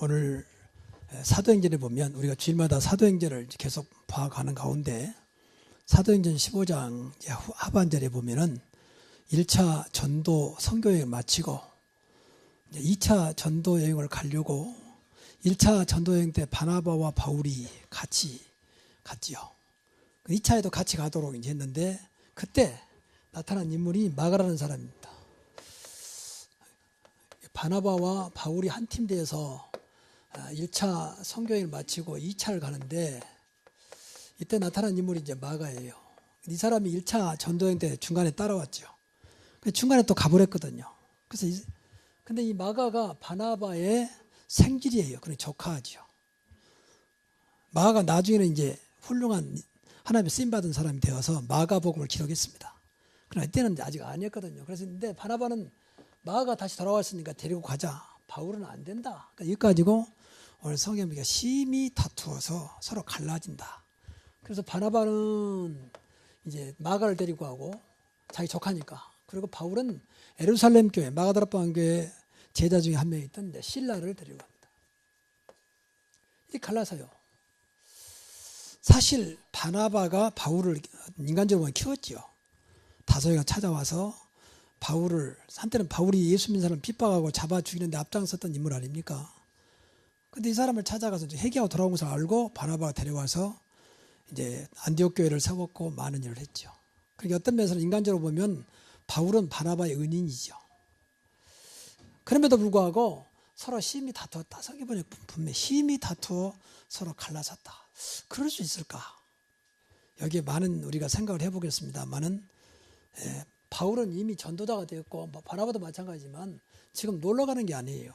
오늘 사도행전에 보면 우리가 주일마다 사도행전을 계속 봐가는 가운데 사도행전 15장 하반절에 보면은 1차 전도 선교여행을 마치고 2차 전도 여행을 가려고 1차 전도 여행 때 바나바와 바울이 같이 갔지요. 2차에도 같이 가도록 이제 했는데 그때 나타난 인물이 마가라는 사람입니다. 바나바와 바울이 한 팀 되어서 1차 선교여행을 마치고 2차를 가는데 이때 나타난 인물이 이제 마가예요. 이 사람이 1차 전도여행 때 중간에 따라왔죠. 중간에 또 가버렸거든요. 그래서 근데 이 마가가 바나바의 생질이에요. 그러니 조카죠. 마가가 나중에는 이제 훌륭한 하나님의 쓰임 받은 사람이 되어서 마가복음을 기록했습니다. 그러나 이때는 아직 아니었거든요. 그래서 근데 바나바는 마가가 다시 돌아왔으니까 데리고 가자. 바울은 안 된다. 그러니까 이거 가지고 오늘 성경에 심히 다투어서 서로 갈라진다. 그래서 바나바는 이제 마가를 데리고 가고 자기 조카니까. 그리고 바울은 예루살렘 교회 마가다락방 교회 제자 중에 한 명이 있던 실라를 데리고 갑니다. 이게 갈라서요. 사실 바나바가 바울을 인간적으로 키웠지요. 다소이가 찾아와서 바울을 한때는 바울이 예수 믿는 사람 핍박하고 잡아 죽이는데 앞장섰던 인물 아닙니까? 근데 이 사람을 찾아가서 회개하고 돌아온 것을 알고 바나바가 데려와서 이제 안디옥 교회를 세웠고 많은 일을 했죠. 그러니까 어떤 면에서는 인간적으로 보면 바울은 바나바의 은인이죠. 그럼에도 불구하고 서로 심히 다투었다. 성경에 분명히 심히 다투어 서로 갈라섰다. 그럴 수 있을까? 여기에 많은 우리가 생각을 해보겠습니다만은 바울은 이미 전도자가 되었고 바나바도 마찬가지지만 지금 놀러가는 게 아니에요.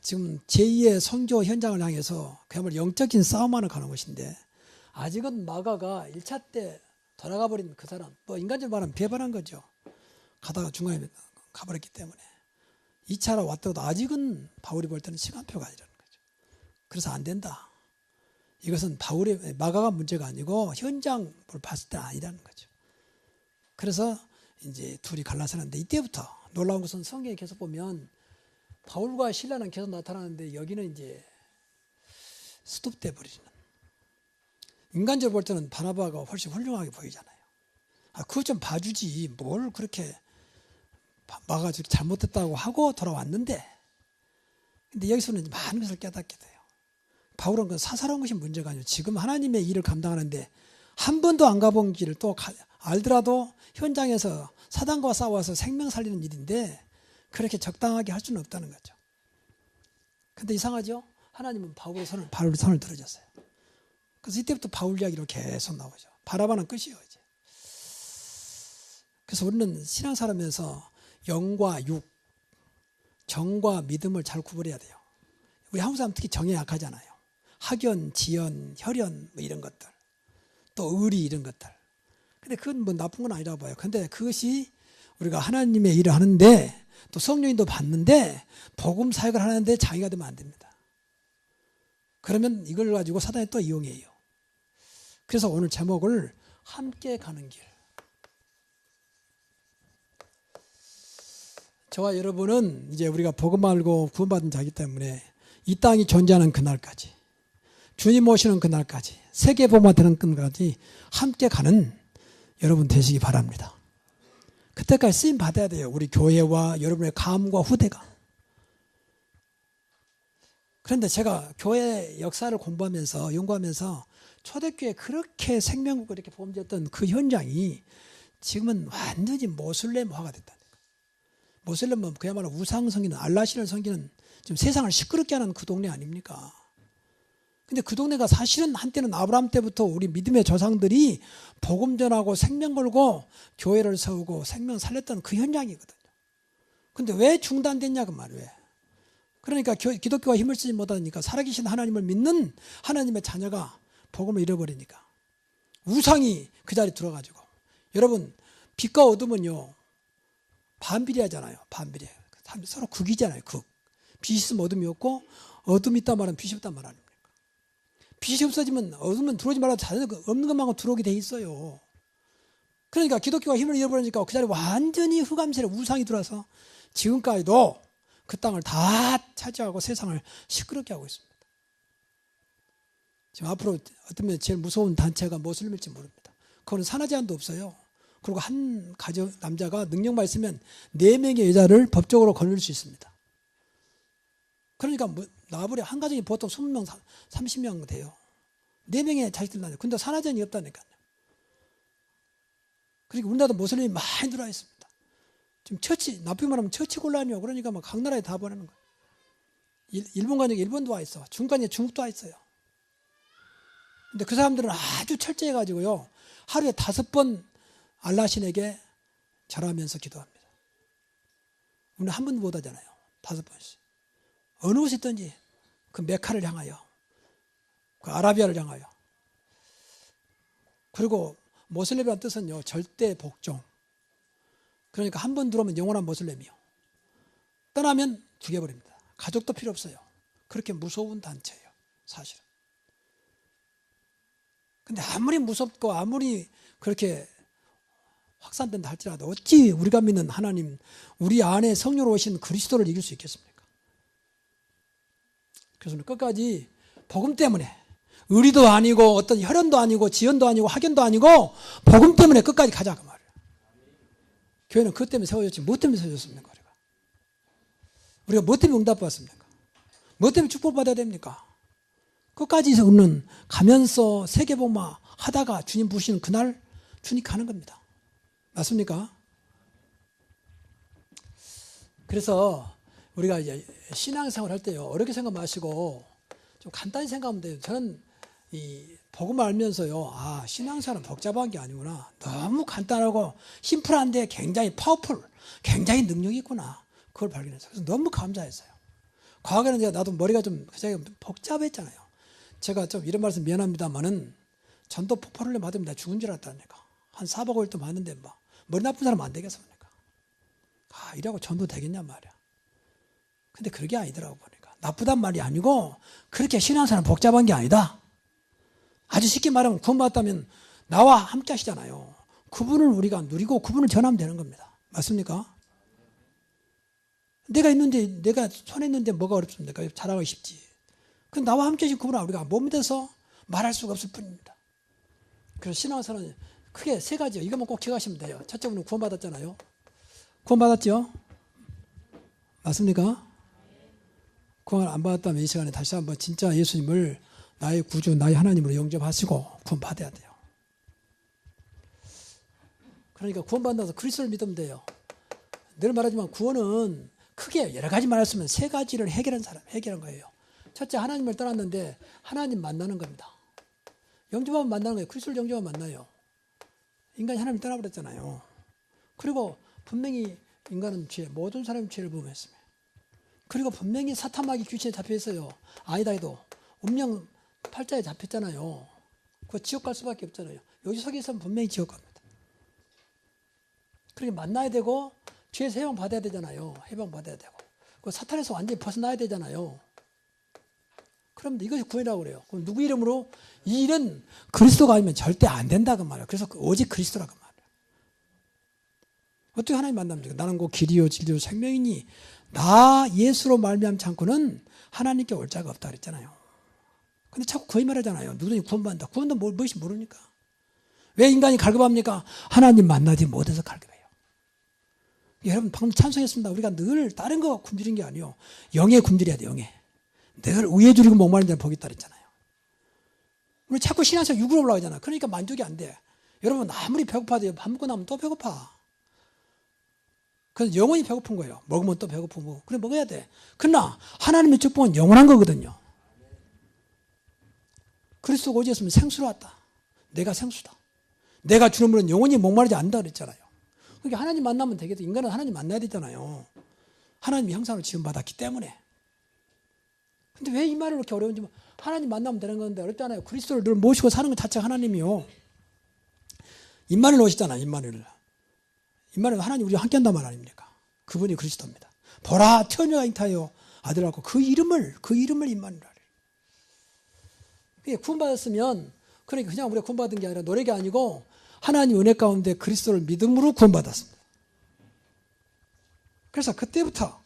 지금 제2의 선교 현장을 향해서 그야말로 영적인 싸움하러 가는 것인데 아직은 마가가 1차 때 돌아가 버린 그 사람, 뭐 인간적으로 말하면 배반한 거죠. 가다가 중간에 가버렸기 때문에 2차로 왔다고도 아직은 바울이 볼 때는 시간표가 아니라는 거죠. 그래서 안 된다. 이것은 마가가 문제가 아니고 현장을 봤을 때 아니라는 거죠. 그래서 이제 둘이 갈라서는데 이때부터 놀라운 것은 성경에 계속 보면 바울과 실라는 계속 나타나는데 여기는 이제 스톱돼 버리는. 인간적으로 볼 때는 바나바가 훨씬 훌륭하게 보이잖아요. 그거 좀 봐주지 뭘 그렇게 마가 잘못했다고 하고 돌아왔는데 근데 여기서는 많은 것을 깨닫게 돼요. 바울은 그 사사로운 것이 문제가 아니고 지금 하나님의 일을 감당하는데 한 번도 안 가본 길을 또 알더라도 현장에서 사단과 싸워서 생명 살리는 일인데 그렇게 적당하게 할 수는 없다는 거죠. 근데 이상하죠? 하나님은 바울의 손을 들어줬어요. 그래서 이때부터 바울 이야기로 계속 나오죠. 바나바는 끝이에요, 이제. 그래서 우리는 신앙사람에서 영과 육, 정과 믿음을 잘 구분해야 돼요. 우리 한국 사람 특히 정에 약하잖아요. 학연, 지연, 혈연 뭐 이런 것들. 또 의리 이런 것들. 근데 그건 뭐 나쁜 건 아니라고 봐요. 근데 그것이 우리가 하나님의 일을 하는데 또 성령님도 받는데 복음 사역을 하는데 장애가 되면 안 됩니다. 그러면 이걸 가지고 사단이 또 이용해요. 그래서 오늘 제목을 함께 가는 길. 저와 여러분은 이제 우리가 복음 알고 구원받은 자이기 때문에 이 땅이 존재하는 그날까지 주님 오시는 그날까지 세계 복음화 되는 그날까지 함께 가는 여러분 되시기 바랍니다. 그때까지 쓰임 받아야 돼요. 우리 교회와 여러분의 감과 후대가. 그런데 제가 교회 역사를 공부하면서 연구하면서 초대교회 그렇게 생명국을 이렇게 범죄했던 그 현장이 지금은 완전히 모슬렘화가 됐다는 거예요. 모슬렘은 그야말로 우상성기는 알라신을 섬기는 지금 세상을 시끄럽게 하는 그 동네 아닙니까? 근데 그 동네가 사실은 한때는 아브라함 때부터 우리 믿음의 조상들이 복음 전하고 생명 걸고 교회를 세우고 생명 살렸던 그 현장이거든요. 근데 왜 중단됐냐 그 말이에요. 그러니까 기독교가 힘을 쓰지 못하니까 살아계신 하나님을 믿는 하나님의 자녀가 복음을 잃어버리니까 우상이 그 자리에 들어가지고 여러분 빛과 어둠은요 반비례하잖아요. 반비례. 서로 극이잖아요. 극. 빛이 있으면 어둠이 없고 어둠이 있단 말은 빛이 없단 말 아닙니까? 빛이 없어지면 어둠은 들어오지 말아도 자연 없는 것만큼 들어오게 돼 있어요. 그러니까 기독교가 힘을 잃어버리니까 그 자리에 완전히 흑암세력 우상이 들어와서 지금까지도 그 땅을 다 차지하고 세상을 시끄럽게 하고 있습니다. 지금 앞으로 어떤 면 제일 무서운 단체가 모슬림일지 모릅니다. 그거는 산하 제한도 없어요. 그리고 한 가정 남자가 능력만 있으면 4명의 여자를 법적으로 거느릴 수 있습니다. 그러니까 나와버려 한 가정이 보통 20명, 30명 돼요. 4명의 자식들 낳아요. 근데 산하 제한이 없다니까요. 그러니까 우리나라도 모슬림이 많이 들어와 있습니다. 지금 처치, 나쁘게 말하면 처치 곤란이요. 그러니까 막 각 나라에 다 보내는 거예요. 일본 가니까 일본도 와 있어. 중국 가니까 중국도 와 있어요. 근데 그 사람들은 아주 철저해가지고요. 하루에 5번 알라 신에게 절하면서 기도합니다. 우리는 한 번도 못 하잖아요. 5번씩. 어느 곳에 있든지 그 메카를 향하여, 그 아라비아를 향하여. 그리고 모슬렘이라는 뜻은요, 절대 복종. 그러니까 한 번 들어오면 영원한 모슬렘이요. 떠나면 죽여버립니다. 가족도 필요 없어요. 그렇게 무서운 단체예요, 사실은. 근데 아무리 무섭고 아무리 그렇게 확산된다 할지라도 어찌 우리가 믿는 하나님, 우리 안에 성령으로 오신 그리스도를 이길 수 있겠습니까? 그래서 끝까지 복음 때문에 의리도 아니고 어떤 혈연도 아니고 지연도 아니고 학연도 아니고 복음 때문에 끝까지 가자 그 말이에요. 교회는 그것 때문에 세워졌지 뭐 때문에 세워졌습니까? 우리가 뭐 때문에 응답받았습니까? 뭐 때문에 축복받아야 됩니까? 끝까지 없는 가면서 세계복마 하다가 주님 부르시는 그날 주님 가는 겁니다. 맞습니까? 그래서 우리가 이제 신앙생활 할 때요, 어렵게 생각 마시고 좀 간단히 생각하면 돼요. 저는 이 복음을 알면서요, 아, 신앙생활은 복잡한 게 아니구나. 너무 간단하고 심플한데 굉장히 파워풀, 굉장히 능력이 있구나. 그걸 발견했어요. 그래서 너무 감사했어요. 과거에는 나도 머리가 좀 굉장히 복잡했잖아요. 제가 좀 이런 말씀 미안합니다만은 전도 폭발을 맞으면 나 죽은 줄 알았다니까. 한 4박 5일 동안 맞는데 막 머리 나쁜 사람 안 되겠습니까? 아, 이라고 전도 되겠냐 말이야. 근데 그게 아니더라고 보니까. 나쁘단 말이 아니고 그렇게 신앙생활은 복잡한 게 아니다. 아주 쉽게 말하면 구원받았다면 나와 함께 하시잖아요. 그분을 우리가 누리고 그분을 전하면 되는 겁니다. 맞습니까? 내가 있는데, 내가 손에 있는데 뭐가 어렵습니까? 잘하기 쉽지. 그 나와 함께 하신 그분을 우리가 못 믿어서 말할 수가 없을 뿐입니다. 그래서 신앙생활은 크게 3가지요. 이것만 꼭 기억하시면 돼요. 첫째, 분은 구원받았잖아요. 구원받았죠? 맞습니까? 구원 안 받았다면 이 시간에 다시 한번 진짜 예수님을 나의 구주, 나의 하나님으로 영접하시고 구원받아야 돼요. 그러니까 구원받아서 그리스도를 믿으면 돼요. 늘 말하지만 구원은 크게 여러 가지 말했으면 3가지를 해결한 거예요. 첫째, 하나님을 떠났는데 하나님 만나는 겁니다. 영접하면 만나는 거예요. 그리스도를 영접하면 만나요. 인간이 하나님을 떠나버렸잖아요. 그리고 분명히 인간은 죄, 모든 사람이 죄를 범했습니다. 그리고 분명히 사탄 마귀 귀신에 잡혀 있어요. 아니다 해도 운명 팔자에 잡혔잖아요. 그거 지옥 갈 수밖에 없잖아요. 여기 속에 있으면 분명히 지옥 갑니다. 그렇게 만나야 되고 죄에서 해방 받아야 되잖아요. 해방 받아야 되고 그 사탄에서 완전히 벗어나야 되잖아요. 그럼 이것이 구원이라고 그래요. 그럼 누구 이름으로? 이 일은 그리스도가 아니면 절대 안 된다 그 말이에요. 그래서 오직 그리스도라고 말이에요. 어떻게 하나님 만납니까? 나는 그 길이요 진리요 생명이니 나 예수로 말미암지 않고는 하나님께 올 자가 없다 그랬잖아요. 근데 자꾸 거짓말하잖아요. 누구든지 구원받는다. 구원도 무엇이 모르니까. 왜 인간이 갈급합니까? 하나님 만나지 못해서 갈급해요. 여러분 방금 찬송했습니다. 우리가 늘 다른 거 굶주린 게 아니에요. 영에 굶주려야 돼. 영에. 늘 의에 줄이고 목마른 자는 복이 있다 그랬잖아요. 우리 자꾸 신앙생활 육으로 올라가잖아. 그러니까 만족이 안 돼. 여러분 아무리 배고파도 밥 먹고 나면 또 배고파. 그래서 영원히 배고픈 거예요. 먹으면 또 배고프고. 그래 먹어야 돼. 그러나 하나님의 축복은 영원한 거거든요. 그리스도가 오지 않으면 생수로 왔다. 내가 생수다. 내가 주는 물은 영원히 목마르지 않는다 그랬잖아요. 그러니까 하나님 만나면 되겠다. 인간은 하나님 만나야 되잖아요. 하나님의 형상으로 지음받았기 때문에. 근데 왜 이 말이 그렇게 어려운지 하나님 만나면 되는 건데 어렵잖아요. 그리스도를 늘 모시고 사는 것 자체가 하나님이요. 임마누엘 오시잖아요. 임마누엘 하나님 우리와 함께 한단 말 아닙니까? 그분이 그리스도입니다. 보라 처녀가 잉타하여 아들을 낳고 그 이름을 임마누엘 하래. 구원받았으면 그러니까 그냥 우리가 구원받은 게 아니라 노력이 아니고 하나님 은혜 가운데 그리스도를 믿음으로 구원받았습니다. 그래서 그때부터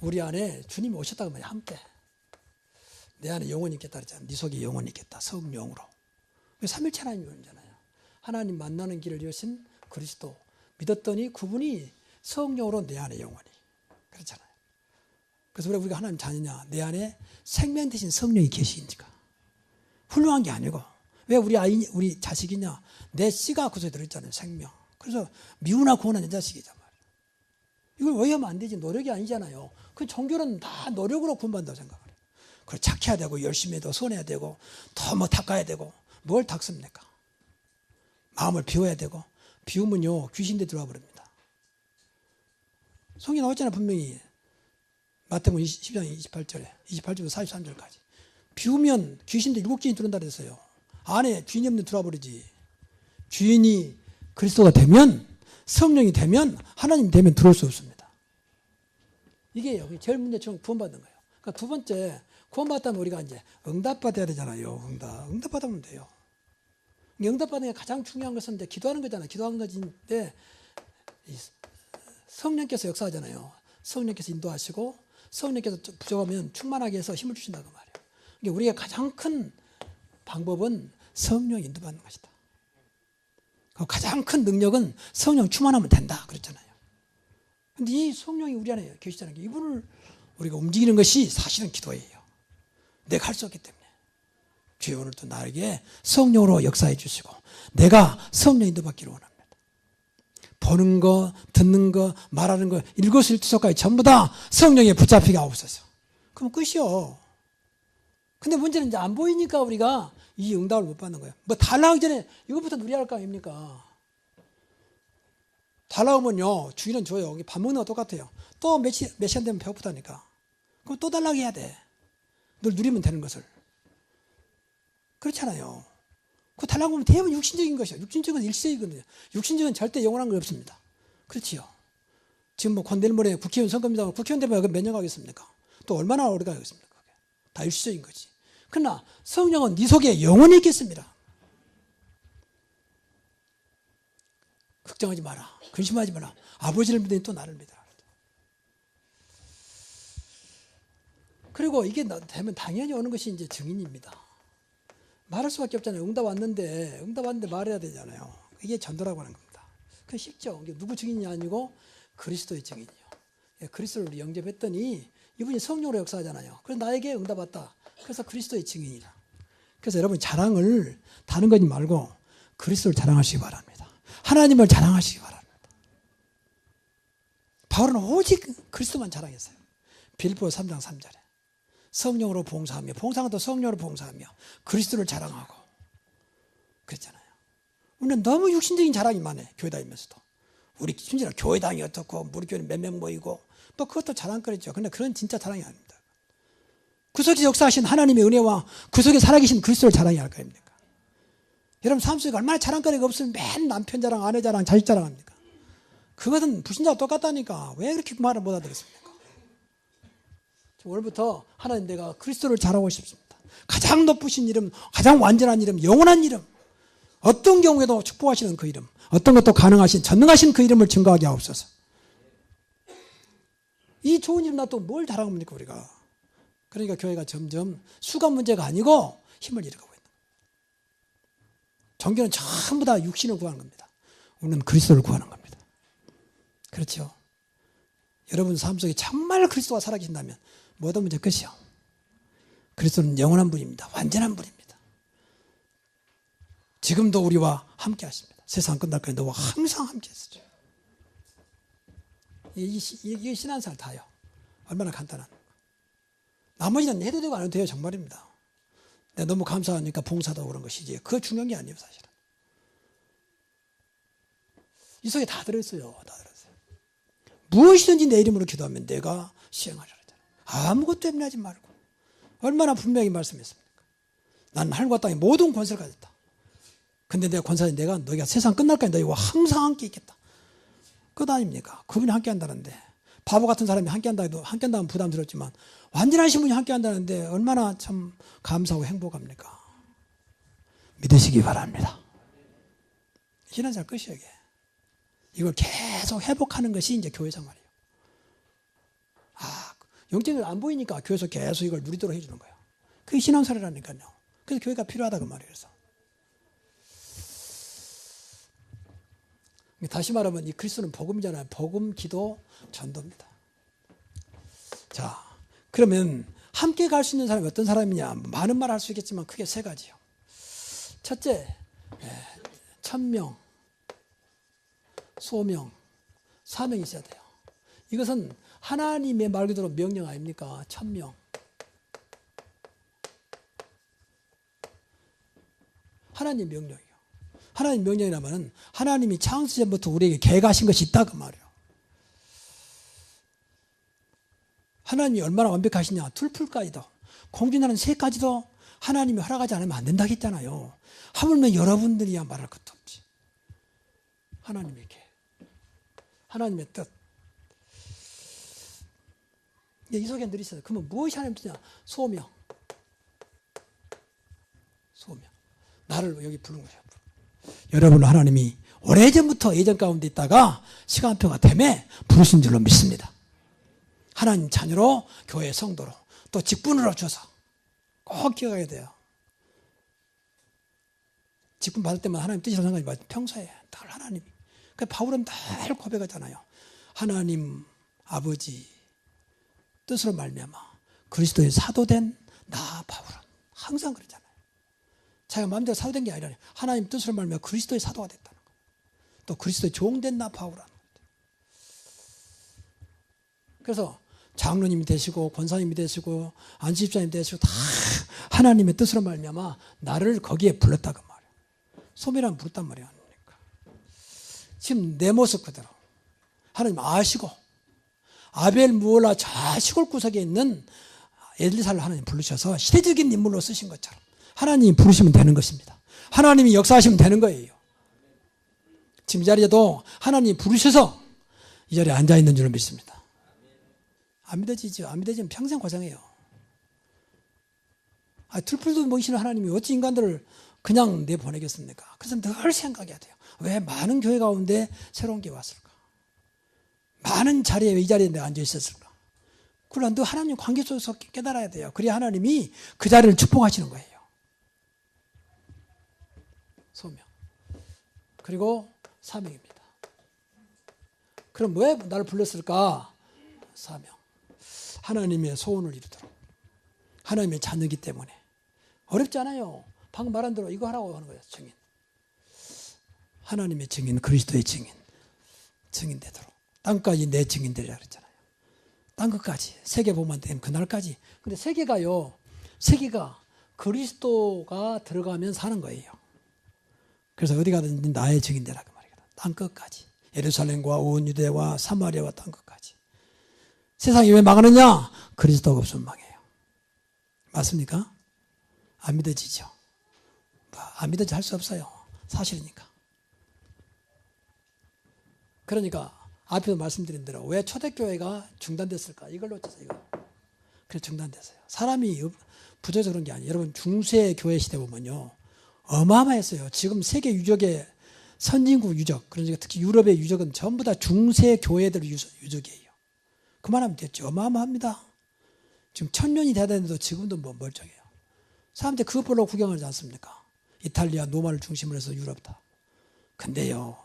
우리 안에 주님이 오셨다고 말이야. 함께. 내 안에 영혼이 있겠다 그랬잖아. 네 속에 영혼이 있겠다. 성령으로. 삼일체 하나님이잖아요. 하나님 만나는 길을 여신 그리스도 믿었더니 그분이 성령으로 내 안에 영혼이. 그렇잖아요. 그래서 왜 우리가 하나님 자녀냐? 내 안에 생명 대신 성령이 계시니까. 훌륭한 게 아니고. 왜 우리 자식이냐? 내 씨가 그 속에 들어있잖아요. 생명. 그래서 미우나 고운한 내 자식이잖아요. 이걸 왜 하면 안 되지? 노력이 아니잖아요. 그 종교는 다 노력으로 구원받는다고 생각을 해요. 그걸 착해야 되고 열심히 해도 손해야 되고 더 뭐 닦아야 되고 뭘 닦습니까? 마음을 비워야 되고 비우면요 귀신들 들어와 버립니다. 성경에 나왔잖아요. 분명히 마태복음 10장 28절부터 43절까지 비우면 귀신들 7개인이 들어온다 그랬어요. 안에 주인이 없는 들어와 버리지. 주인이 그리스도가 되면 성령이 되면 하나님 되면 들어올 수 없습니다. 이게 제일 문제처럼 구원받는 거예요. 그러니까 두 번째 구원받다면 우리가 이제 응답받아야 되잖아요. 응답받으면 돼요. 응답받는 게 가장 중요한 것은 이제 기도하는 거잖아요. 기도하는 것인데 성령께서 역사하잖아요. 성령께서 인도하시고 성령께서 부족하면 충만하게 해서 힘을 주신다고 말이에요. 그러니까 우리가 가장 큰 방법은 성령 인도받는 것이다. 가장 큰 능력은 성령 충만하면 된다 그랬잖아요. 그런데 이 성령이 우리 안에 계시잖아요. 이분을 우리가 움직이는 것이 사실은 기도예요. 내가 할 수 없기 때문에 주여 오늘도 나에게 성령으로 역사해 주시고 내가 성령 인도받기를 원합니다. 보는 거, 듣는 거, 말하는 거, 일거수일투족까지 전부 다 성령에 붙잡히게 하옵소서. 그럼 끝이요. 근데 문제는 이제 안 보이니까 우리가 이 응답을 못 받는 거예요. 뭐 달라하기 전에 이것부터 누려야 할 거 아닙니까? 달라오면요 주인은 줘요. 밥 먹는 거 똑같아요. 또 몇 시간 되면 배고프다니까. 그럼 또 달라고 해야 돼. 늘 누리면 되는 것을. 그렇잖아요. 그 달라고 하면 대부분 육신적인 것이요. 육신적은 일시적이거든요. 육신적은 절대 영원한 거 없습니다. 그렇지요. 지금 뭐 내일모레 국회의원 선거입니다. 국회의원 되면 몇 년 가겠습니까? 또 얼마나 오래 가겠습니까? 다 일시적인 거지. 그러나 성령은 네 속에 영원히 있겠습니다. 걱정하지 마라. 근심하지 마라. 아버지를 믿으니 또 나를 믿어라. 그리고 이게 되면 당연히 오는 것이 이제 증인입니다. 말할 수밖에 없잖아요. 응답 왔는데 말해야 되잖아요. 이게 전도라고 하는 겁니다. 그게 쉽죠. 누구 증인이 아니고 그리스도의 증인이요. 그리스도를 우리 영접했더니 이분이 성령으로 역사하잖아요. 그래서 나에게 응답 왔다. 그래서 그리스도의 증인이라. 그래서 여러분 자랑을 다른 거지 말고 그리스도를 자랑하시기 바랍니다. 하나님을 자랑하시기 바랍니다. 바울은 오직 그리스도만 자랑했어요. 빌립보서 3장 3절에 성령으로 봉사하며 봉사한 것도 성령으로 봉사하며 그리스도를 자랑하고 그랬잖아요. 우리는 너무 육신적인 자랑이 많아요. 교회 다니면서도. 우리 심지어 교회당이 어떻고 우리 교회는 몇 명 모이고 또 그것도 자랑거리죠. 그런데 그런 진짜 자랑이 아닙니다. 그 속에 역사하신 하나님의 은혜와 그 속에 살아계신 그리스도를 자랑해야 할 거 아닙니까? 여러분 삶 속에 얼마나 자랑거리가 없으면 맨 남편 자랑, 아내 자랑, 자식 자랑합니까? 그것은 불신자와 똑같다니까. 왜 그렇게 그 말을 못 알아들었습니까? 오늘부터 하나님 내가 그리스도를 자랑하고 싶습니다. 가장 높으신 이름, 가장 완전한 이름, 영원한 이름, 어떤 경우에도 축복하시는 그 이름, 어떤 것도 가능하신 전능하신 그 이름을 증거하게 하옵소서. 이 좋은 이름 놔두고 뭘 자랑합니까 우리가? 그러니까 교회가 점점 수가 문제가 아니고 힘을 잃어가고 있는 거예요. 종교는 전부 다 육신을 구하는 겁니다. 우리는 그리스도를 구하는 겁니다. 그렇죠? 여러분 삶 속에 정말 그리스도가 살아계신다면 모든 문제 끝이요. 그리스도는 영원한 분입니다. 완전한 분입니다. 지금도 우리와 함께 하십니다. 세상 끝날까지 너와 항상 함께 했어요. 이게 신앙생활 다요. 얼마나 간단한. 나머지는 해도 되고 안 해도 돼요. 정말입니다. 내가 너무 감사하니까 봉사도 그런 것이지. 그거 중요한 게 아니에요. 사실은. 이 속에 다 들어있어요. 다 들어있어요. 무엇이든지 내 이름으로 기도하면 내가 시행하리라. 아무것도 염려하지 말고. 얼마나 분명히 말씀했습니까? 난 하늘과 땅의 모든 권세를 가졌다. 근데 내가 권사님 내가 너희가 세상 끝날까지 너희와 항상 함께 있겠다. 그것 아닙니까? 그분이 함께 한다는데 바보 같은 사람이 함께 한다면 부담스럽지만 완전하신 분이 함께 한다는데 얼마나 참 감사하고 행복합니까? 믿으시기 바랍니다. 신앙생활 끝이에요. 이게. 이걸 계속 회복하는 것이 이제 교회 생활이에요. 영적인 안 보이니까 교회에서 계속 이걸 누리도록 해주는 거예요. 그게 신앙생활이라니까요. 그래서 교회가 필요하다 그 말이에요. 그래서 다시 말하면 이 그리스도는 복음이잖아요. 복음, 기도, 전도입니다. 자, 그러면 함께 갈 수 있는 사람이 어떤 사람이냐? 많은 말 할 수 있겠지만 크게 세 가지요. 첫째, 천명, 소명, 사명이 있어야 돼요. 이것은 하나님의 말 그대로 명령 아닙니까? 천명. 하나님 명령이요. 하나님 명령이라면 하나님이 창세 전부터 우리에게 계획하신 것이 있다 그 말이에요. 하나님이 얼마나 완벽하시냐. 둘풀까지도 공중나는 새까지도 하나님이 허락하지 않으면 안 된다고 했잖아요. 하물며 여러분들이야 말할 것도 없지. 하나님의 계획, 하나님의 뜻. 이 속에 늘 있어요. 그러면 무엇이 하나님 뜻이냐? 소명. 소명. 나를 여기 부른 거죠. 여러분 하나님이 오래전부터 예전 가운데 있다가 시간표가 되매 부르신 줄로 믿습니다. 하나님 자녀로 교회 성도로 또 직분으로 줘서 꼭 기억해야 돼요. 직분 받을 때만 하나님 뜻이라고 생각하지 마세요. 평소에 늘 하나님이. 그러니까 바울은 늘 고백하잖아요. 하나님 아버지 뜻으로 말미암아 그리스도의 사도된 나 바울은 항상 그러잖아요. 자기가 마음대로 사도된 게 아니라 하나님 뜻으로 말미암아 그리스도의 사도가 됐다는 거예요. 또 그리스도의 종된 나 바울은. 그래서 장로님이 되시고 권사님이 되시고 안수집사님이 되시고 다 하나님의 뜻으로 말미암아 나를 거기에 불렀다 그 말이에요. 소명이라면 부르단 말이에요. 지금 내 모습 그대로 하나님 아시고 아벨 무올라 저 시골 구석에 있는 엘리사를 하나님 부르셔서 시대적인 인물로 쓰신 것처럼 하나님이 부르시면 되는 것입니다. 하나님이 역사하시면 되는 거예요. 지금 이 자리에도 하나님이 부르셔서 이 자리에 앉아있는 줄 믿습니다. 안 믿어지죠. 안 믿어지면 평생 고생해요. 들풀도 모시는 하나님이 어찌 인간들을 그냥 내보내겠습니까? 그래서 늘 생각해야 돼요. 왜 많은 교회 가운데 새로운 게 왔을까? 많은 자리에 왜 이 자리에 내가 앉아 있었을까? 그걸 늘 하나님 관계 속에서 깨달아야 돼요. 그래야 하나님이 그 자리를 축복하시는 거예요. 소명. 그리고 사명입니다. 그럼 왜 나를 불렀을까? 사명. 하나님의 소원을 이루도록. 하나님의 자녀이기 때문에. 어렵지 않아요. 방금 말한 대로 이거 하라고 하는 거예요. 증인. 하나님의 증인, 그리스도의 증인. 증인 되도록. 땅까지 내 증인 되리라 그랬잖아요. 땅 끝까지. 세계 보면 되면 그날까지. 근데 세계가 그리스도가 들어가면 사는 거예요. 그래서 어디 가든지 나의 증인 되라 그 말이에요. 땅 끝까지. 예루살렘과 온 유대와 사마리아와 땅 끝까지. 세상이 왜 망하느냐? 그리스도가 없으면 망해요. 맞습니까? 안 믿어지죠? 안 믿어지 할 수 없어요. 사실이니까. 그러니까 앞에서 말씀드린 대로 왜 초대교회가 중단됐을까? 이걸로 어쩌서 이거. 그래 중단됐어요. 사람이 부족해서 그런 게 아니에요. 여러분 중세 교회 시대 보면요. 어마어마했어요. 지금 세계 유적의 선진국 유적, 그러니까 특히 유럽의 유적은 전부 다 중세 교회들 유적이에요. 그만하면 됐죠. 어마어마합니다. 지금 1000년이 돼야 되는데도 지금도 뭐 멀쩡해요. 사람들이 그것 보러 구경하지 않습니까? 이탈리아 노마를 중심으로 해서 유럽 다. 근데요.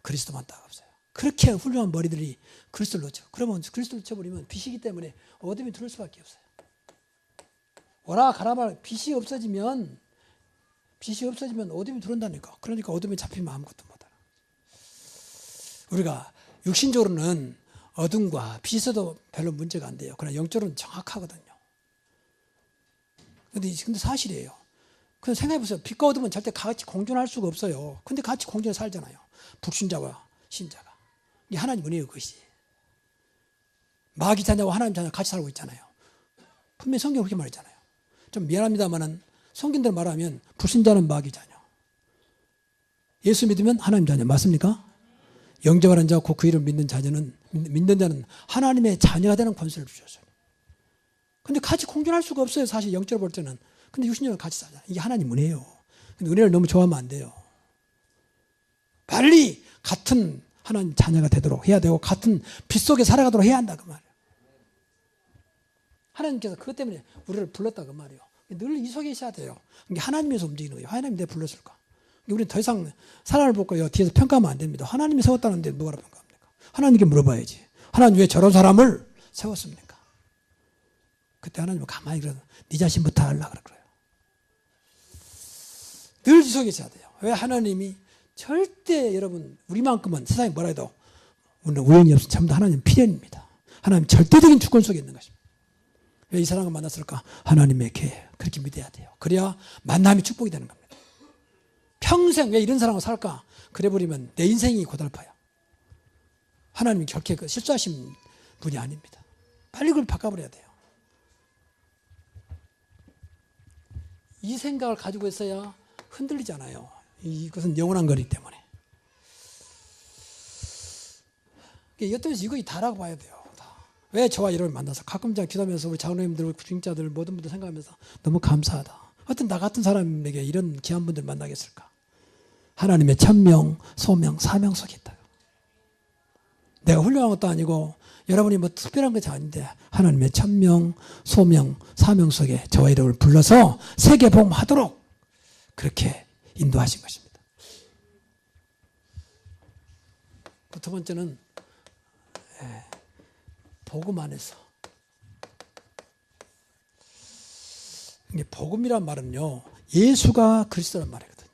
그리스도만 딱 없어요. 그렇게 훌륭한 머리들이 그리스도를 놓쳐. 그러면 그리스도를 놓쳐버리면 빛이기 때문에 어둠이 들어올 수밖에 없어요. 오라 가라말 빛이 없어지면 어둠이 들어온다니까. 그러니까 어둠에 잡히면 아무것도 못하는 거죠. 우리가 육신적으로는 어둠과 빛이 있어도 별로 문제가 안 돼요. 그러나 영적으로는 정확하거든요. 근데 사실이에요. 그냥 생각해보세요. 빛과 어둠은 절대 같이 공존할 수가 없어요. 근데 같이 공존해 살잖아요. 불신자와 신자가. 이게 하나님 은혜예요, 그것이. 마귀 자녀와 하나님 자녀가 같이 살고 있잖아요. 분명히 성경 그렇게 말했잖아요. 좀 미안합니다만은 성경대로 말하면 불신자는 마귀 자녀. 예수 믿으면 하나님 자녀. 맞습니까? 영접하는 자, 곧 그 이름 믿는 자는 하나님의 자녀가 되는 권세를 주셨어요. 근데 같이 공존할 수가 없어요. 사실 영적으로 볼 때는. 근데 육신적으로 같이 살잖아요. 이게 하나님 은혜예요. 근데 은혜를 너무 좋아하면 안 돼요. 빨리 같은 하나님 자녀가 되도록 해야 되고 같은 빛 속에 살아가도록 해야 한다 그 말이에요. 하나님께서 그것 때문에 우리를 불렀다 그 말이에요. 늘 이 속에 있어야 돼요. 이게 하나님에서 움직이는 거예요. 하나님이 내 불렀을까? 우리는 더 이상 사람을 보고 뒤에서 평가하면 안 됩니다. 하나님이 세웠다는데 누가 평가합니까? 하나님께 물어봐야지. 하나님 왜 저런 사람을 세웠습니까? 그때 하나님은 가만히 그래서 네 자신부터 하려고 그래요. 늘 이 속에 있어야 돼요. 왜 하나님이 절대 여러분 우리만큼은 세상에 뭐라 해도 우리는 우연이 없어 전부 다 하나님 필연입니다. 하나님 절대적인 주권 속에 있는 것입니다. 왜 이 사람을 만났을까? 하나님의 계획. 그렇게 믿어야 돼요. 그래야 만남이 축복이 되는 겁니다. 평생 왜 이런 사람과 살까? 그래버리면 내 인생이 고달파요. 하나님이 결코 실수하신 분이 아닙니다. 빨리 그걸 바꿔버려야 돼요. 이 생각을 가지고 있어야 흔들리잖아요. 이것은 영원한 거기 때문에. 이것도 이거 다라고 봐야 돼요. 왜 저와 여러분을 만나서 가끔 제가 기도하면서 우리 장로님들, 중직자들 모든 분들 생각하면서 너무 감사하다. 어떤 나 같은 사람에게 이런 귀한 분들 만나겠을까? 하나님의 천명, 소명, 사명 속에 있다. 내가 훌륭한 것도 아니고 여러분이 뭐 특별한 것이 아닌데 하나님의 천명, 소명, 사명 속에 저와 여러분을 불러서 세계 복음하도록 그렇게 인도하신 것입니다. 두 번째는 복음 안에서. 이게 복음이란 말은요, 예수가 그리스도란 말이거든요.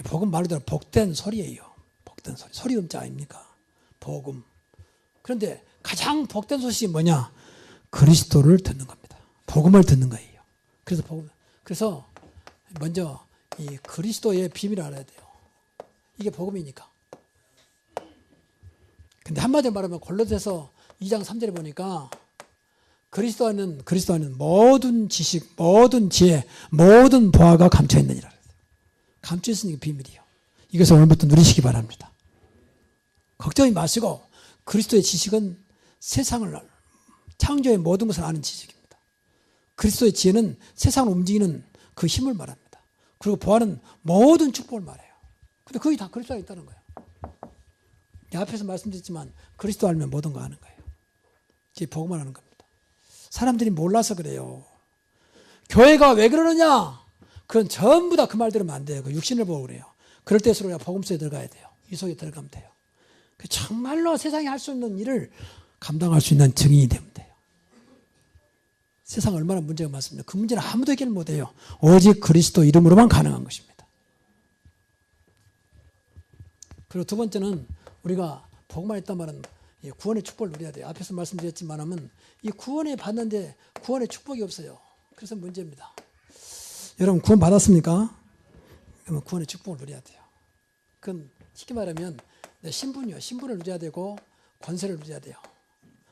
복음 말 그대로 복된 소리예요. 복된 소리. 소리 음자 아닙니까? 복음. 그런데 가장 복된 소식이 뭐냐? 그리스도를 듣는 겁니다. 복음을 듣는 거예요. 그래서 먼저 이 그리스도의 비밀을 알아야 돼요. 이게 복음이니까. 근데 한마디로 말하면 골로새서 2장 3절에 보니까 그리스도 안에는 모든 지식, 모든 지혜, 모든 보화가 감춰 있느니라. 감춰 있으니 비밀이에요. 이것을 오늘부터 누리시기 바랍니다. 걱정이 마시고 그리스도의 지식은 세상을 창조의 모든 것을 아는 지식입니다. 그리스도의 지혜는 세상을 움직이는 그 힘을 말합니다. 그리고 보화는 모든 축복을 말해요. 근데 그게 다 그리스도 안에 있다는 거예요. 앞에서 말씀드렸지만 그리스도 알면 모든 거 아는 거예요. 이게 복음을 하는 겁니다. 사람들이 몰라서 그래요. 교회가 왜 그러느냐? 그건 전부 다 그 말 들으면 안 돼요. 그 육신을 보고 그래요. 그럴 때일수록 우리가 복음서에 들어가야 돼요. 이 속에 들어가면 돼요. 정말로 세상에 할 수 없는 일을 감당할 수 있는 증인이 되면 돼요. 세상 얼마나 문제가 많습니까? 그 문제는 아무도 해결 못해요. 오직 그리스도 이름으로만 가능한 것입니다. 그리고 두 번째는 우리가 복음만 했단 말은 구원의 축복을 누려야 돼요. 앞에서 말씀드렸지만은 이 구원에 받는데 구원의 축복이 없어요. 그래서 문제입니다. 여러분 구원 받았습니까? 그러면 구원의 축복을 누려야 돼요. 그건 쉽게 말하면 신분이요. 신분을 누려야 되고 권세를 누려야 돼요.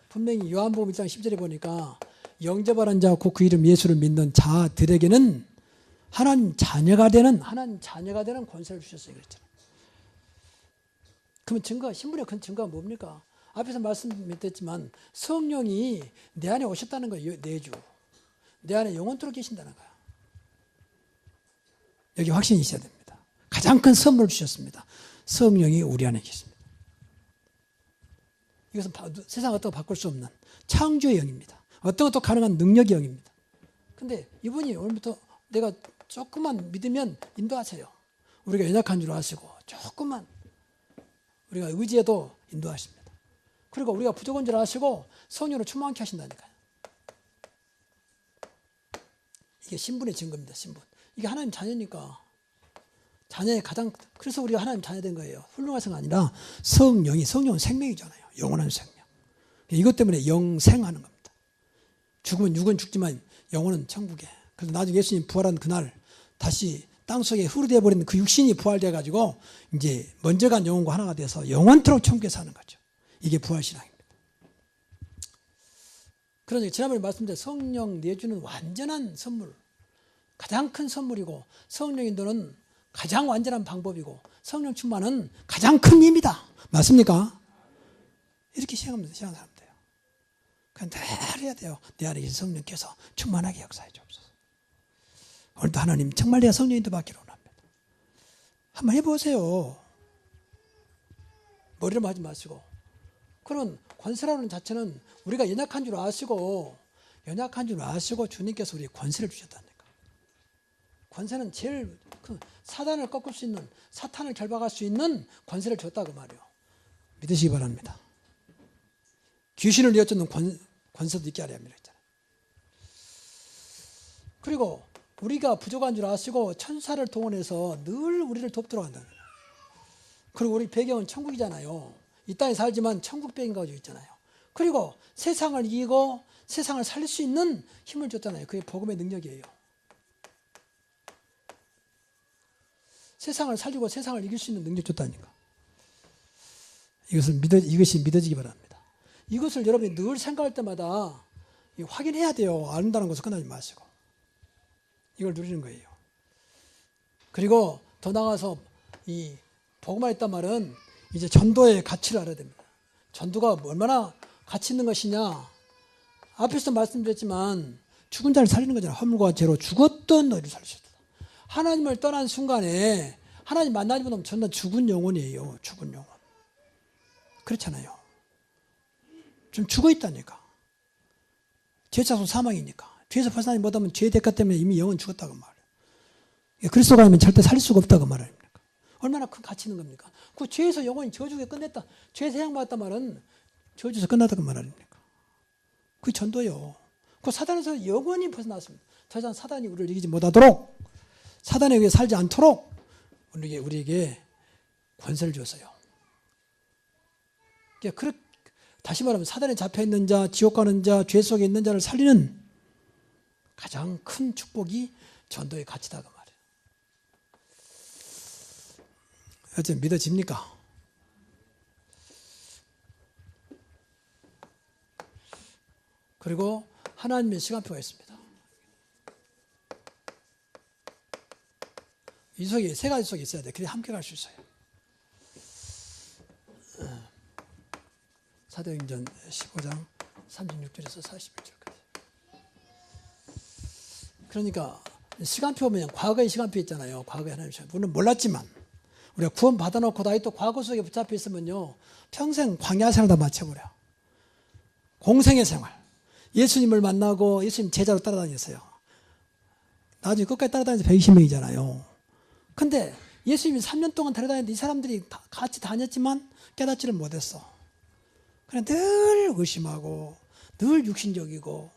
분명히 요한복음 1장 10절에 보니까 영접하는 자 곧 그 이름 예수를 믿는 자들에게는 하나님 자녀가 되는 권세를 주셨어요. 그랬잖아요. 그러면 신분의 큰 증거가 뭡니까? 앞에서 말씀드렸지만 성령이 내 안에 오셨다는 거예요. 내주. 내 안에 영원토록 계신다는 거예요. 여기 확신이 있어야 됩니다. 가장 큰 선물을 주셨습니다. 성령이 우리 안에 계십니다. 이것은 세상 어떤 거 바꿀 수 없는 창조의 영입니다. 어떤 것도 가능한 능력의 영입니다. 근데 이분이 오늘부터 내가 조금만 믿으면 인도하세요. 우리가 연약한 줄 아시고 조금만 우리가 의지해도 인도하십니다. 그리고 우리가 부족한 줄 아시고 성령으로 충만케 하신다니까요. 이게 신분의 증거입니다. 신분. 이게 하나님 자녀니까. 자녀의 그래서 우리가 하나님 자녀 된 거예요. 훌륭해서가 아니라 성령은 생명이잖아요. 영원한 생명. 이것 때문에 영생하는 겁니다. 죽으면 육은 죽지만 영혼은 천국에. 그래서 나중에 예수님 부활한 그날 다시 땅속에 흐르되어 버린 그 육신이 부활되어 가지고 이제 먼저 간 영혼과 하나가 돼서 영원토록 천국에 사는 거죠. 이게 부활신앙입니다. 그러니까 지난번에 말씀드린 성령 내주는 완전한 선물, 가장 큰 선물이고 성령 인도는 가장 완전한 방법이고 성령 충만은 가장 큰 힘이다. 맞습니까? 이렇게 시행하면 사람 돼요. 그냥 늘 해야 돼요. 내 안에 계신 성령께서 충만하게 역사해 주옵소서. 오늘도 하나님 정말 내가 성령 인도 받기를 원합니다. 한번 해보세요. 머리를 하지 마시고. 그런 권세라는 자체는 우리가 연약한 줄 아시고 연약한 줄 아시고 주님께서 우리에게 권세를 주셨다니까. 권세는 제일 사단을 꺾을 수 있는, 사탄을 결박할 수 있는 권세를 줬다고 말이에요. 믿으시기 바랍니다. 귀신을 이어쫓는 권세도 있게 하려 합니다. 그리고 우리가 부족한 줄 아시고 천사를 동원해서 늘 우리를 돕도록 한다. 그리고 우리 배경은 천국이잖아요. 이 땅에 살지만 천국 배경 가지고 있잖아요. 그리고 세상을 이기고 세상을 살릴 수 있는 힘을 줬잖아요. 그게 복음의 능력이에요. 세상을 살리고 세상을 이길 수 있는 능력 줬다니까. 이것이 믿어지기 바랍니다. 이것을 여러분이 늘 생각할 때마다 확인해야 돼요. 안다는 것을 끝나지 마시고. 이걸 누리는 거예요. 그리고 더 나아가서 이 복음화 있단 말은 이제 전도의 가치를 알아야 됩니다. 전도가 얼마나 가치 있는 것이냐. 앞에서 말씀드렸지만 죽은 자를 살리는 거잖아요. 허물과 죄로 죽었던 너희를 살리셨다. 하나님을 떠난 순간에 하나님 만나지 못하면 전부 죽은 영혼이에요. 죽은 영혼. 그렇잖아요. 좀 죽어 있다니까. 죄 차서 사망이니까. 죄에서 벗어나지 못하면 죄의 대가 때문에 이미 영은 죽었다고 말해요. 그리스도가 아니면 절대 살릴 수가 없다고 말합니다. 얼마나 큰 가치 있는 겁니까? 그 죄에서 영혼이 저주에 끝냈다. 죄에서 해양받았단 말은 저주에서 끝났다고 말합니까? 그게 전도요. 그 사단에서 영원히 벗어났습니다. 더 이상 사단이 우리를 이기지 못하도록, 사단에 의해 살지 않도록 우리에게 권세를 줬어요. 다시 말하면 사단에 잡혀있는 자, 지옥 가는 자, 죄 속에 있는 자를 살리는 가장 큰 축복이 전도의 가치다 그 말이에요. 어째 믿어집니까? 그리고 하나님의 시간표가 있습니다. 이 속에 세 가지 속에 있어야 돼. 그래야 함께 갈 수 있어요. 사도행전 15장 36절에서 41절까지. 그러니까 시간표 보면 과거의 시간표 있잖아요. 과거의 하나님의 시간표. 물론 몰랐지만 우리가 구원 받아놓고 나이 또 과거 속에 붙잡혀 있으면요. 평생 광야 생활 다 마쳐버려. 공생의 생활. 예수님을 만나고 예수님 제자로 따라다녔어요. 나중에 끝까지 따라다녀서 120명이잖아요. 근데 예수님이 3년 동안 데려다녔는데 이 사람들이 같이 다녔지만 깨닫지를 못했어. 그냥 늘 의심하고 늘 육신적이고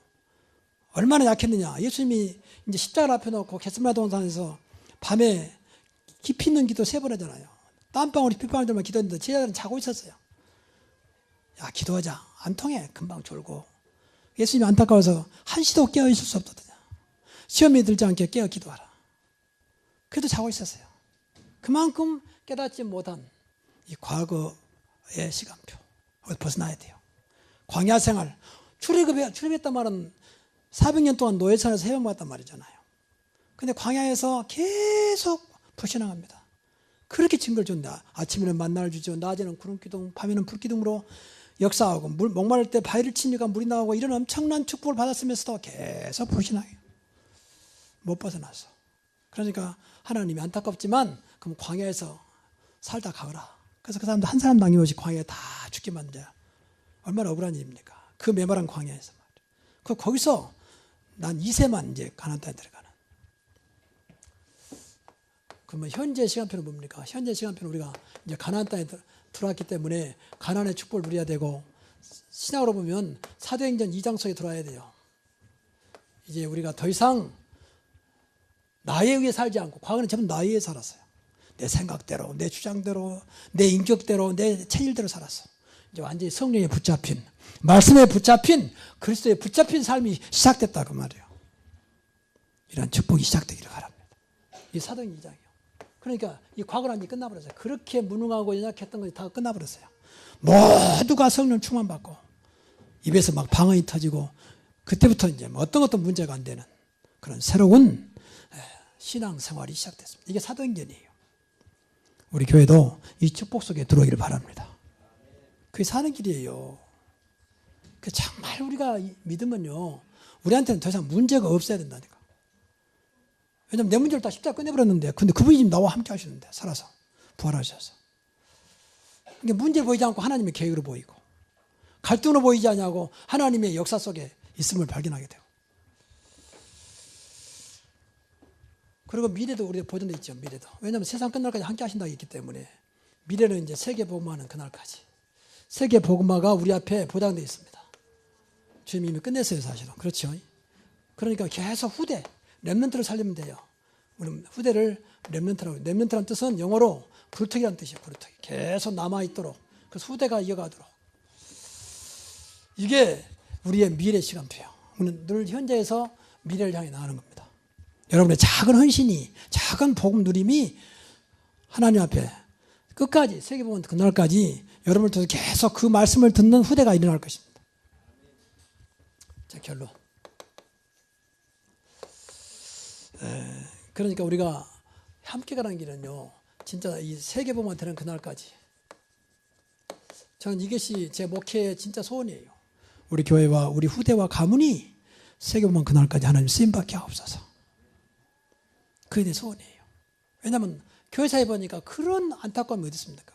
얼마나 약했느냐. 예수님이 이제 십자가를 앞에 놓고 겟세마네 동산에서 밤에 깊이 있는 기도 3번 하잖아요. 땀방울이 핏방울 들만 기도했는데 제자들은 자고 있었어요. 야, 기도하자. 안 통해. 금방 졸고. 예수님이 안타까워서 한시도 깨어 있을 수 없거든요. 시험에 들지 않게 깨어 기도하라. 그래도 자고 있었어요. 그만큼 깨닫지 못한 이 과거의 시간표. 벗어나야 돼요. 광야 생활. 출애굽했단 말은 400년 동안 노예선에서 해방받았단 말이잖아요. 근데 광야에서 계속 불신앙합니다. 그렇게 증거를 준다. 아침에는 만나를 주죠. 낮에는 구름기둥, 밤에는 불기둥으로 역사하고 목마를 때 바위를 치니까 물이 나오고 이런 엄청난 축복을 받았으면서도 계속 불신앙해요. 못 벗어났어. 그러니까 하나님이 안타깝지만 그럼 광야에서 살다 가거라. 그래서 그 사람들 한 사람 남김없이 광야에 다 죽게 만들어요. 얼마나 억울한 일입니까? 그 메마른 광야에서 말이에요. 거기서 난 2세만 이제 가나안 땅에 들어가는. 그러면 현재 시간표는 뭡니까? 현재 시간표는 우리가 이제 가나안 땅에 들어왔기 때문에 가나안의 축복을 누려야 되고, 신약으로 보면 사도행전 2장 속에 들어와야 돼요. 이제 우리가 더 이상 나에 의해 살지 않고, 과거는 전부 나에 의해 살았어요. 내 생각대로, 내 주장대로, 내 인격대로, 내 체질대로 살았어. 이제 완전히 성령에 붙잡힌, 말씀에 붙잡힌, 그리스도에 붙잡힌 삶이 시작됐다 그 말이에요. 이런 축복이 시작되기를 바랍니다. 이 사도행전 2장이요. 그러니까 이 과거란 게 끝나버렸어요. 그렇게 무능하고 연약했던 것이 다 끝나버렸어요. 모두가 성령 충만받고 입에서 막 방언이 터지고, 그때부터 이제 어떤 문제가 안 되는 그런 새로운 신앙생활이 시작됐습니다. 이게 사도행전이에요. 우리 교회도 이 축복 속에 들어오기를 바랍니다. 그게 사는 길이에요. 정말 우리가 믿으면요, 우리한테는 더 이상 문제가 없어야 된다니까. 왜냐면 내 문제를 다 십자가 끝내버렸는데, 근데 그분이 지금 나와 함께 하시는데, 살아서 부활하셔서. 이게 문제 보이지 않고 하나님의 계획으로 보이고, 갈등으로 보이지 않냐고 하나님의 역사 속에 있음을 발견하게 되고. 그리고 미래도 우리가 보존되어 있죠. 미래도. 왜냐하면 세상 끝날까지 함께 하신다고 했기 때문에 미래는 이제 세계 복음화는 그날까지. 세계 복음화가 우리 앞에 보장되어 있습니다. 주님이 이미 끝냈어요, 사실은. 그렇죠. 그러니까 계속 후대, 렘넌트를 살리면 돼요. 우리는 후대를 렘넌트라고. 렘넌트라는 뜻은 영어로 불특이라는 뜻이에요. 불특이. 계속 남아있도록. 그래서 후대가 이어가도록. 이게 우리의 미래 시간표예요. 우리는 늘 현재에서 미래를 향해 나가는 겁니다. 여러분의 작은 헌신이, 작은 복음 누림이 하나님 앞에 끝까지, 세계복음 그날까지 여러분을 통해서 계속 그 말씀을 듣는 후대가 일어날 것입니다. 자, 결론. 그러니까 우리가 함께 가는 길은요, 진짜 이 세계복음화 되는 그날까지. 저는 이것이 제 목회의 진짜 소원이에요. 우리 교회와 우리 후대와 가문이 세계복음화 그날까지 하나님 쓰임받게 하옵소서. 그게 내 소원이에요. 왜냐하면 교회사에 보니까 그런 안타까움이 어디 있습니까?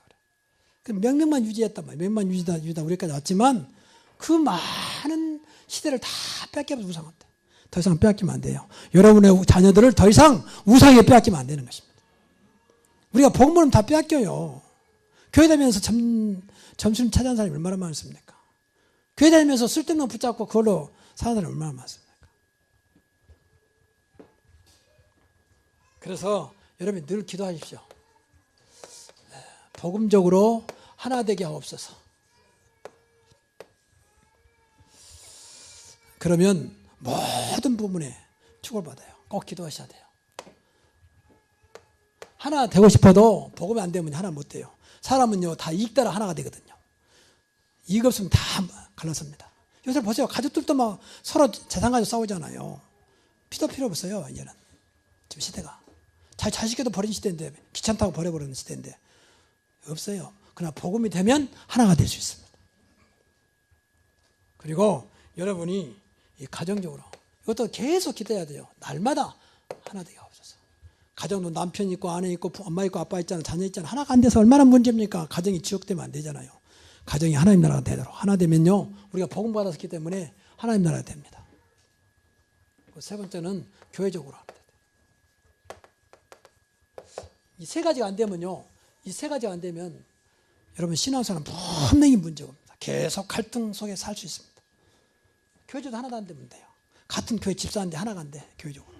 그 명명만 유지했단 말이에요. 명명만 유지다 우리까지 왔지만 그 많은 시대를 다 뺏겨서 우상한다. 더 이상 빼앗기면 안 돼요. 여러분의 자녀들을 더 이상 우상에 빼앗기면 안 되는 것입니다. 우리가 복음은 다 빼앗겨요. 교회 다니면서 점수를 찾아온 사람이 얼마나 많습니까? 교회 다니면서 쓸데없는 거 붙잡고 그걸로 사는 사람이 얼마나 많습니까? 그래서 여러분이 늘 기도하십시오. 복음적으로 하나 되게 하옵소서. 그러면 모든 부분에 축복을 받아요. 꼭 기도하셔야 돼요. 하나 되고 싶어도 복음이 안 되면 하나 못 돼요. 사람은요 다 이익 따라 하나가 되거든요. 이익 없으면 다 갈라섭니다. 요새 보세요. 가족들도 막 서로 재산 가지고 싸우잖아요. 피도 필요 없어요. 이제는 지금 시대가 자식에도 버린 시대인데 귀찮다고 버려버리는 시대인데 없어요. 그러나 복음이 되면 하나가 될 수 있습니다. 그리고 여러분이 이 가정적으로 이것도 계속 기도해야 돼요. 날마다 하나 되게 하옵소서. 가정도 남편 있고 아내 있고 엄마 있고 아빠 있잖아요. 자녀 있잖아요. 하나가 안 돼서 얼마나 문제입니까? 가정이 지옥되면 안 되잖아요. 가정이 하나님 나라가 되도록 하나 되면요 우리가 복음 받았기 때문에 하나님 나라가 됩니다. 세 번째는 교회적으로 합니다. 이 세 가지가 안 되면요 이 세 가지가 안 되면 여러분 신앙생활은 분명히 문제가 옵니다. 계속 갈등 속에 살 수 있습니다. 교회도 하나도 안 되면 돼요. 같은 교회 집사인데 하나가 안 돼. 교회적으로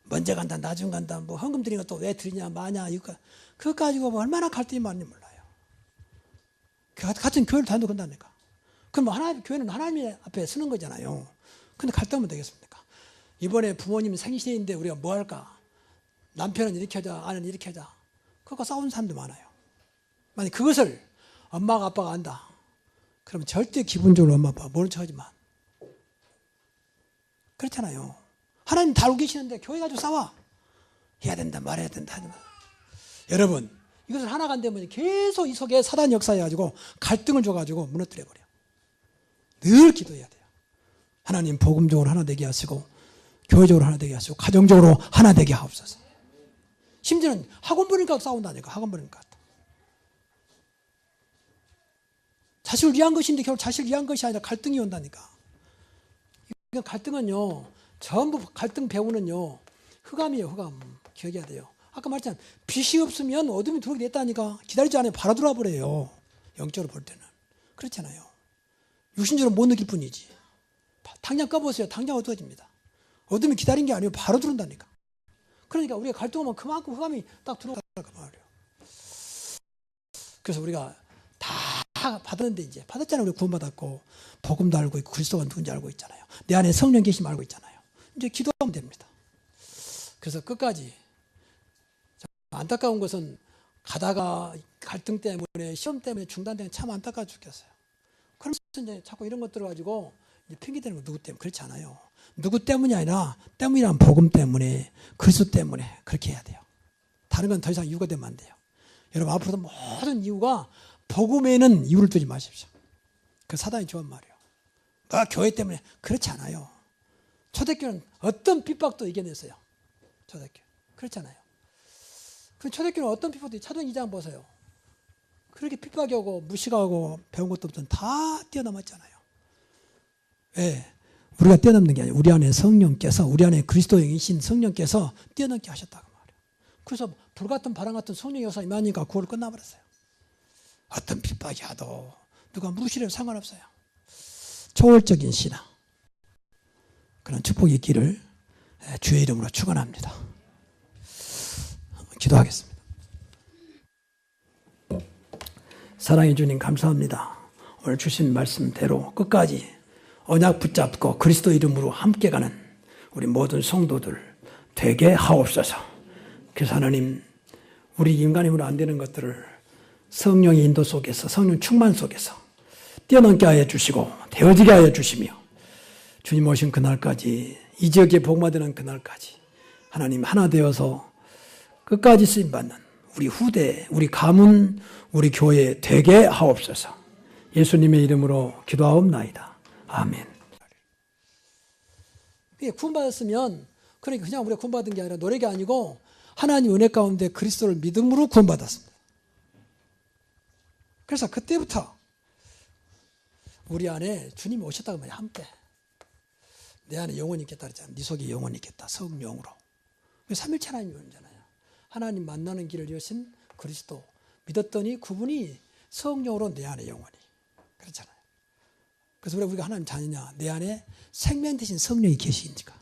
먼저 간다 나중 간다 뭐 헌금 드리는 것도 왜 드리냐 마냐 이거 그거 가지고 뭐 얼마나 갈등이 많은지 몰라요. 같은 교회를 다녀도 그런다니까. 그럼 하나님 교회는 하나님 앞에 서는 거잖아요. 근데 갈등하면 되겠습니까? 이번에 부모님 생신인데 우리가 뭐 할까? 남편은 이렇게 하자 아내는 이렇게 하자. 그거 싸우는 사람도 많아요. 만약 그것을 엄마가 아빠가 안다. 그러면 절대 기본적으로 엄마 아빠가 모른 척하지만 그렇잖아요. 하나님 다 알고 계시는데 교회 가지고 싸워. 해야 된다 말해야 된다. 여러분 이것을 하나가 안 되면 계속 이 속에 사단 역사해가지고 갈등을 줘가지고 무너뜨려버려. 늘 기도해야 돼요. 하나님 복음적으로 하나 되게 하시고 교회적으로 하나 되게 하시고 가정적으로 하나 되게 하옵소서. 심지어는 학원 보니까 싸운다니까. 학원 보니까 자식을 위한 것인데 결국 자식을 위한 것이 아니라 갈등이 온다니까. 갈등은요 전부 갈등 배우는요 흑암이에요. 흑암. 기억해야 돼요. 아까 말했잖아요. 빛이 없으면 어둠이 들어오게 됐다니까. 기다리지 않아요. 바로 들어와 버려요. 영적으로 볼 때는. 그렇잖아요. 육신적으로 못 느낄 뿐이지. 당장 꺼보세요. 당장 어두워집니다. 어둠이 기다린 게 아니에요. 바로 들어온다니까. 그러니까 우리가 갈등하면 그만큼 흑암이 딱 들어오다가 말이에요. 그래서 우리가 다 받았는데 이제 받았잖아요. 우리 구원받았고 복음도 알고 있고 그리스도가 누군지 알고 있잖아요. 내 안에 성령 계심 알고 있잖아요. 이제 기도하면 됩니다. 그래서 끝까지 안타까운 것은 가다가 갈등 때문에 시험 때문에 중단되면 참 안타까워 죽겠어요. 그러면서 이제 자꾸 이런 것들을 가지고 이제 핑계대는 거 누구 때문에 그렇지 않아요. 누구 때문이 아니라 때문이란 복음 때문에 그리스도 때문에 그렇게 해야 돼요. 다른 건 더 이상 이유가 되면 안 돼요. 여러분 앞으로도 모든 이유가 복음에는 이유를 두지 마십시오. 그 사단이 좋은 말이에요. 뭐 교회 때문에 그렇지 않아요. 초대교회는 어떤 핍박도 이겨냈어요. 초대교회 그렇잖아요. 그 초대교회는 어떤 핍박도 차도행 2장 보세요. 그렇게 핍박이 오고 무시하고 배운 것도 없던 다 뛰어넘었잖아요. 왜? 우리가 뛰어넘는 게 아니라 우리 안에 성령께서, 우리 안에 그리스도 영이신 성령께서 뛰어넘게 하셨다고 말이에요. 그래서 불같은 바람 같은 성령의 역사 임하니까 9월 끝나버렸어요. 어떤 핍박이 와도 누가 무시해도 상관없어요. 초월적인 신앙, 그런 축복이 있기를 주의 이름으로 축원합니다. 기도하겠습니다. 사랑해 주님 감사합니다. 오늘 주신 말씀대로 끝까지 언약 붙잡고 그리스도 이름으로 함께 가는 우리 모든 성도들 되게 하옵소서. 그래서 하나님, 우리 인간 힘으로 안 되는 것들을 성령의 인도 속에서, 성령 충만 속에서 뛰어넘게 하여 주시고 되어지게 하여 주시며, 주님 오신 그날까지, 이 지역에 복음화되는 그날까지 하나님 하나 되어서 끝까지 쓰임받는 우리 후대, 우리 가문, 우리 교회 되게 하옵소서. 예수님의 이름으로 기도하옵나이다. 아멘. 구원받았으면, 그러니까 그냥 우리가 구원받은 게 아니라 노력이 아니고 하나님 은혜 가운데 그리스도를 믿음으로 구원받았습니다. 그래서 그때부터 우리 안에 주님이 오셨다고 말이야. 함께 내 안에 영혼이 있겠다 그랬잖아요. 네 속에 영혼이 있겠다. 성령으로. 삼일체 하나님이잖아요. 하나님 만나는 길을 여신 그리스도 믿었더니 그분이 성령으로 내 안에 영혼이, 그렇잖아요. 그래서 우리가 하나님 자녀냐, 내 안에 생명 대신 성령이 계시니까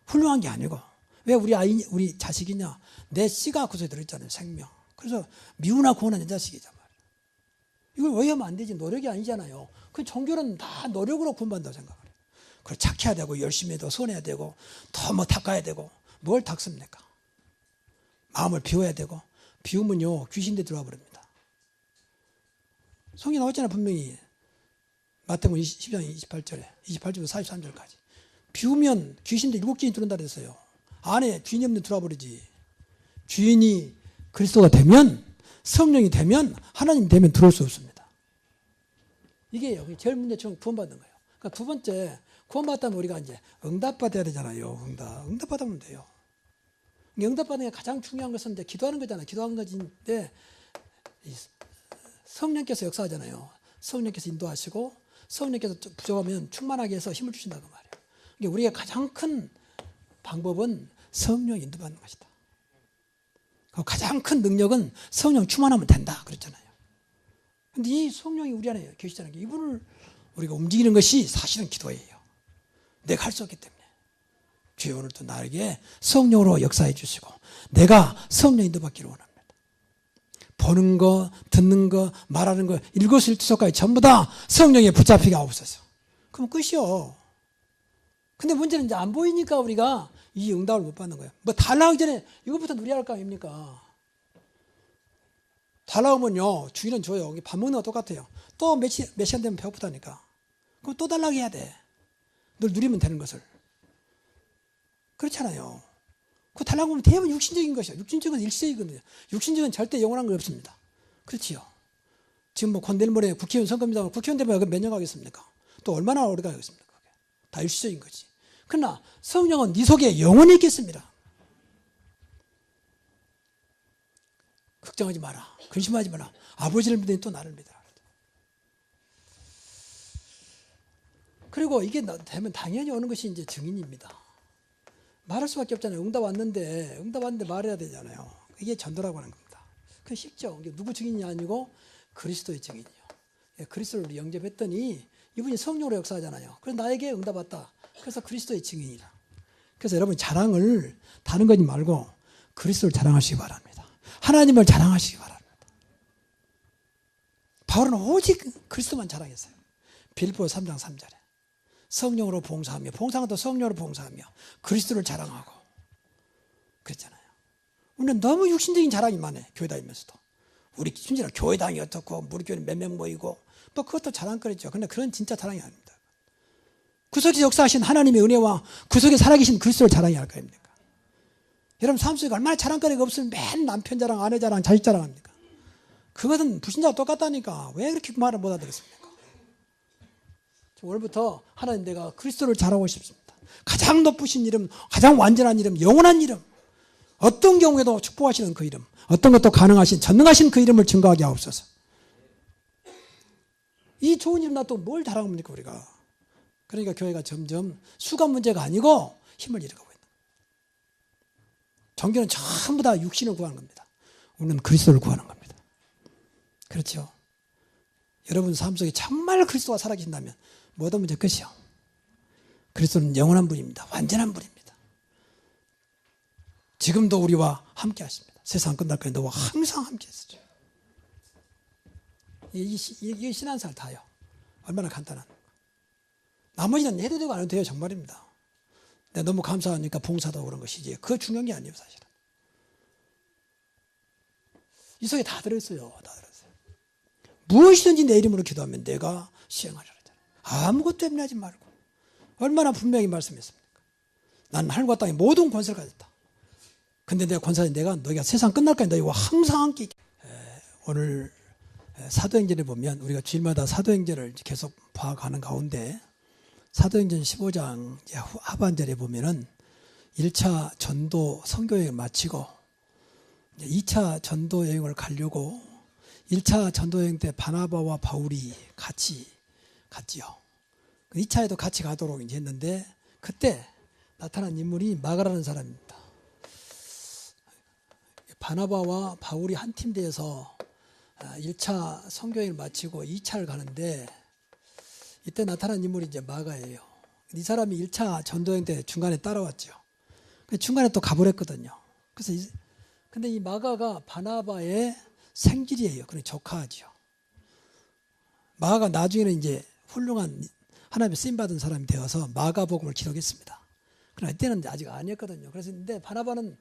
훌륭한 게 아니고, 왜 우리 아이, 우리 자식이냐, 내 씨가 그 속에 들어있잖아요. 생명. 그래서 미우나 고운한 내 자식이잖아요. 이걸 왜 하면 안 되지? 노력이 아니잖아요. 그 종교는 다 노력으로 구원받는다고 생각을 해요. 그걸 착해야 되고, 열심히 해도 선해야 되고, 더 뭐 닦아야 되고, 뭘 닦습니까? 마음을 비워야 되고, 비우면요 귀신들 들어와 버립니다. 성경 나왔잖아요. 분명히 마태복음 10장 28절에 28절부터 43절까지 비우면 귀신들 7개인이 들어온다 그랬어요. 안에 주인이 없는 들어와 버리지. 주인이 그리스도가 되면, 성령이 되면, 하나님 되면 들어올 수 없습니다. 이게 제일 문제처럼 구원받는 거예요. 그러니까 두 번째, 구원받다면 우리가 이제 응답받아야 되잖아요. 응답받으면 돼요. 응답받는 게 가장 중요한 것은 이제 기도하는 거잖아요. 기도하는 것인데, 성령께서 역사하잖아요. 성령께서 인도하시고, 성령께서 부족하면 충만하게 해서 힘을 주신다고 말이에요. 그러니까 우리가 가장 큰 방법은 성령 인도받는 것이다. 가장 큰 능력은 성령 충만하면 된다 그랬잖아요. 그런데 이 성령이 우리 안에 계시다는 게, 이분을 우리가 움직이는 것이 사실은 기도예요. 내가 할 수 없기 때문에 주여 오늘도 나에게 성령으로 역사해 주시고 내가 성령 인도받기를 원합니다. 보는 거, 듣는 거, 말하는 거, 일거수일투족까지 전부 다 성령에 붙잡히게 하옵소서. 그럼 끝이요. 근데 문제는 이제 안 보이니까 우리가 이 응답을 못 받는 거예요. 뭐 달라오기 전에 이것부터 누려야 할 거 아닙니까? 달라오면요 주인은 줘요. 밥 먹는 거 똑같아요. 또 몇 시간 되면 배고프다니까. 그럼 또 달라고 해야 돼. 늘 누리면 되는 것을. 그렇잖아요. 그 달라고 하면 대부분 육신적인 것이요. 육신적인 건 일시적이거든요. 육신적인 절대 영원한 거 없습니다. 그렇지요. 지금 뭐 내일모레 국회의원 선거입니다. 국회의원 되면 몇 년 가겠습니까? 또 얼마나 오래 가겠습니까? 다 일시적인 거지. 그러나 성령은 네 속에 영원히 있겠습니다. 걱정하지 마라. 근심하지 마라. 아버지를 믿으니 또 나를 믿어라. 그리고 이게 되면 당연히 오는 것이 이제 증인입니다. 말할 수밖에 없잖아요. 응답 왔는데 말해야 되잖아요. 이게 전도라고 하는 겁니다. 그게 쉽죠. 이게 누구 증인이 아니고 그리스도의 증인이요. 그리스도를 영접했더니 이분이 성령으로 역사하잖아요. 그래서 나에게 응답 왔다. 그래서 그리스도의 증인이라. 그래서 여러분 자랑을 다른 거지 말고 그리스도를 자랑하시기 바랍니다. 하나님을 자랑하시기 바랍니다. 바울은 오직 그리스도만 자랑했어요. 빌립보서 3장 3절에 성령으로 봉사하며, 봉사는 또 성령으로 봉사하며 그리스도를 자랑하고 그랬잖아요. 우리는 너무 육신적인 자랑이 많아요. 교회 다니면서도. 우리 심지어 교회당이 어떻고 우리 교회는 몇 명 모이고 뭐 그것도 자랑거리죠. 그런데 그런 진짜 자랑이 아닙니다. 그 속에 역사하신 하나님의 은혜와 그 속에 살아계신 그리스도를 자랑해야 할 거 아닙니까? 여러분 삶 속에 얼마나 자랑거리가 없으면 맨 남편 자랑, 아내 자랑, 자식 자랑합니까? 그것은 불신자와 똑같다니까. 왜 그렇게 말을 못 알아듣겠습니까? 오늘부터 하나님 내가 그리스도를 자랑하고 싶습니다. 가장 높으신 이름, 가장 완전한 이름, 영원한 이름, 어떤 경우에도 축복하시는 그 이름, 어떤 것도 가능하신, 전능하신 그 이름을 증거하게 하옵소서. 이 좋은 이름 나 또 뭘 자랑합니까 우리가? 그러니까 교회가 점점 수가 문제가 아니고 힘을 잃어가고 있는 거예요. 종교는 전부 다 육신을 구하는 겁니다. 우리는 그리스도를 구하는 겁니다. 그렇죠? 여러분 삶 속에 정말 그리스도가 살아계신다면 모든 문제 끝이요. 그리스도는 영원한 분입니다. 완전한 분입니다. 지금도 우리와 함께 하십니다. 세상 끝날까지 너와 항상 함께 했었죠. 이게 신앙생활 다요. 얼마나 간단한. 나머지는 해도 되고 안 해도 돼요. 정말입니다. 내가 너무 감사하니까 봉사도 그런 것이지. 그거 중요한 게 아니에요. 사실은. 이 속에 다 들어있어요. 다 들어있어요. 무엇이든지 내 이름으로 기도하면 내가 시행하리라. 아무것도 염려하지 말고. 얼마나 분명히 말씀했습니까? 난 하늘과 땅의 모든 권세를 가졌다. 근데 내가 권사님 내가 너희가 세상 끝날까지 너희와 항상 함께 오늘 사도행전에 보면 우리가 주일마다 사도행전을 계속 봐가는 가운데 사도행전 15장 하반절에 보면은 1차 전도 선교여행을 마치고 2차 전도 여행을 가려고 1차 전도 여행 때 바나바와 바울이 같이 갔지요. 2차에도 같이 가도록 이제 했는데 그때 나타난 인물이 마가라는 사람입니다. 바나바와 바울이 한 팀 돼서 1차 선교여행을 마치고 2차를 가는데 이때 나타난 인물이 이제 마가예요. 이 사람이 1차 전도여행 때 중간에 따라왔죠. 중간에 또 가버렸거든요. 그래서 근데 이 마가가 바나바의 생질이에요. 그러니까 조카죠. 마가가 나중에는 이제 훌륭한 하나님의 쓰임 받은 사람이 되어서 마가복음을 기록했습니다. 그러나 이때는 아직 아니었거든요. 그래서 근데 바나바는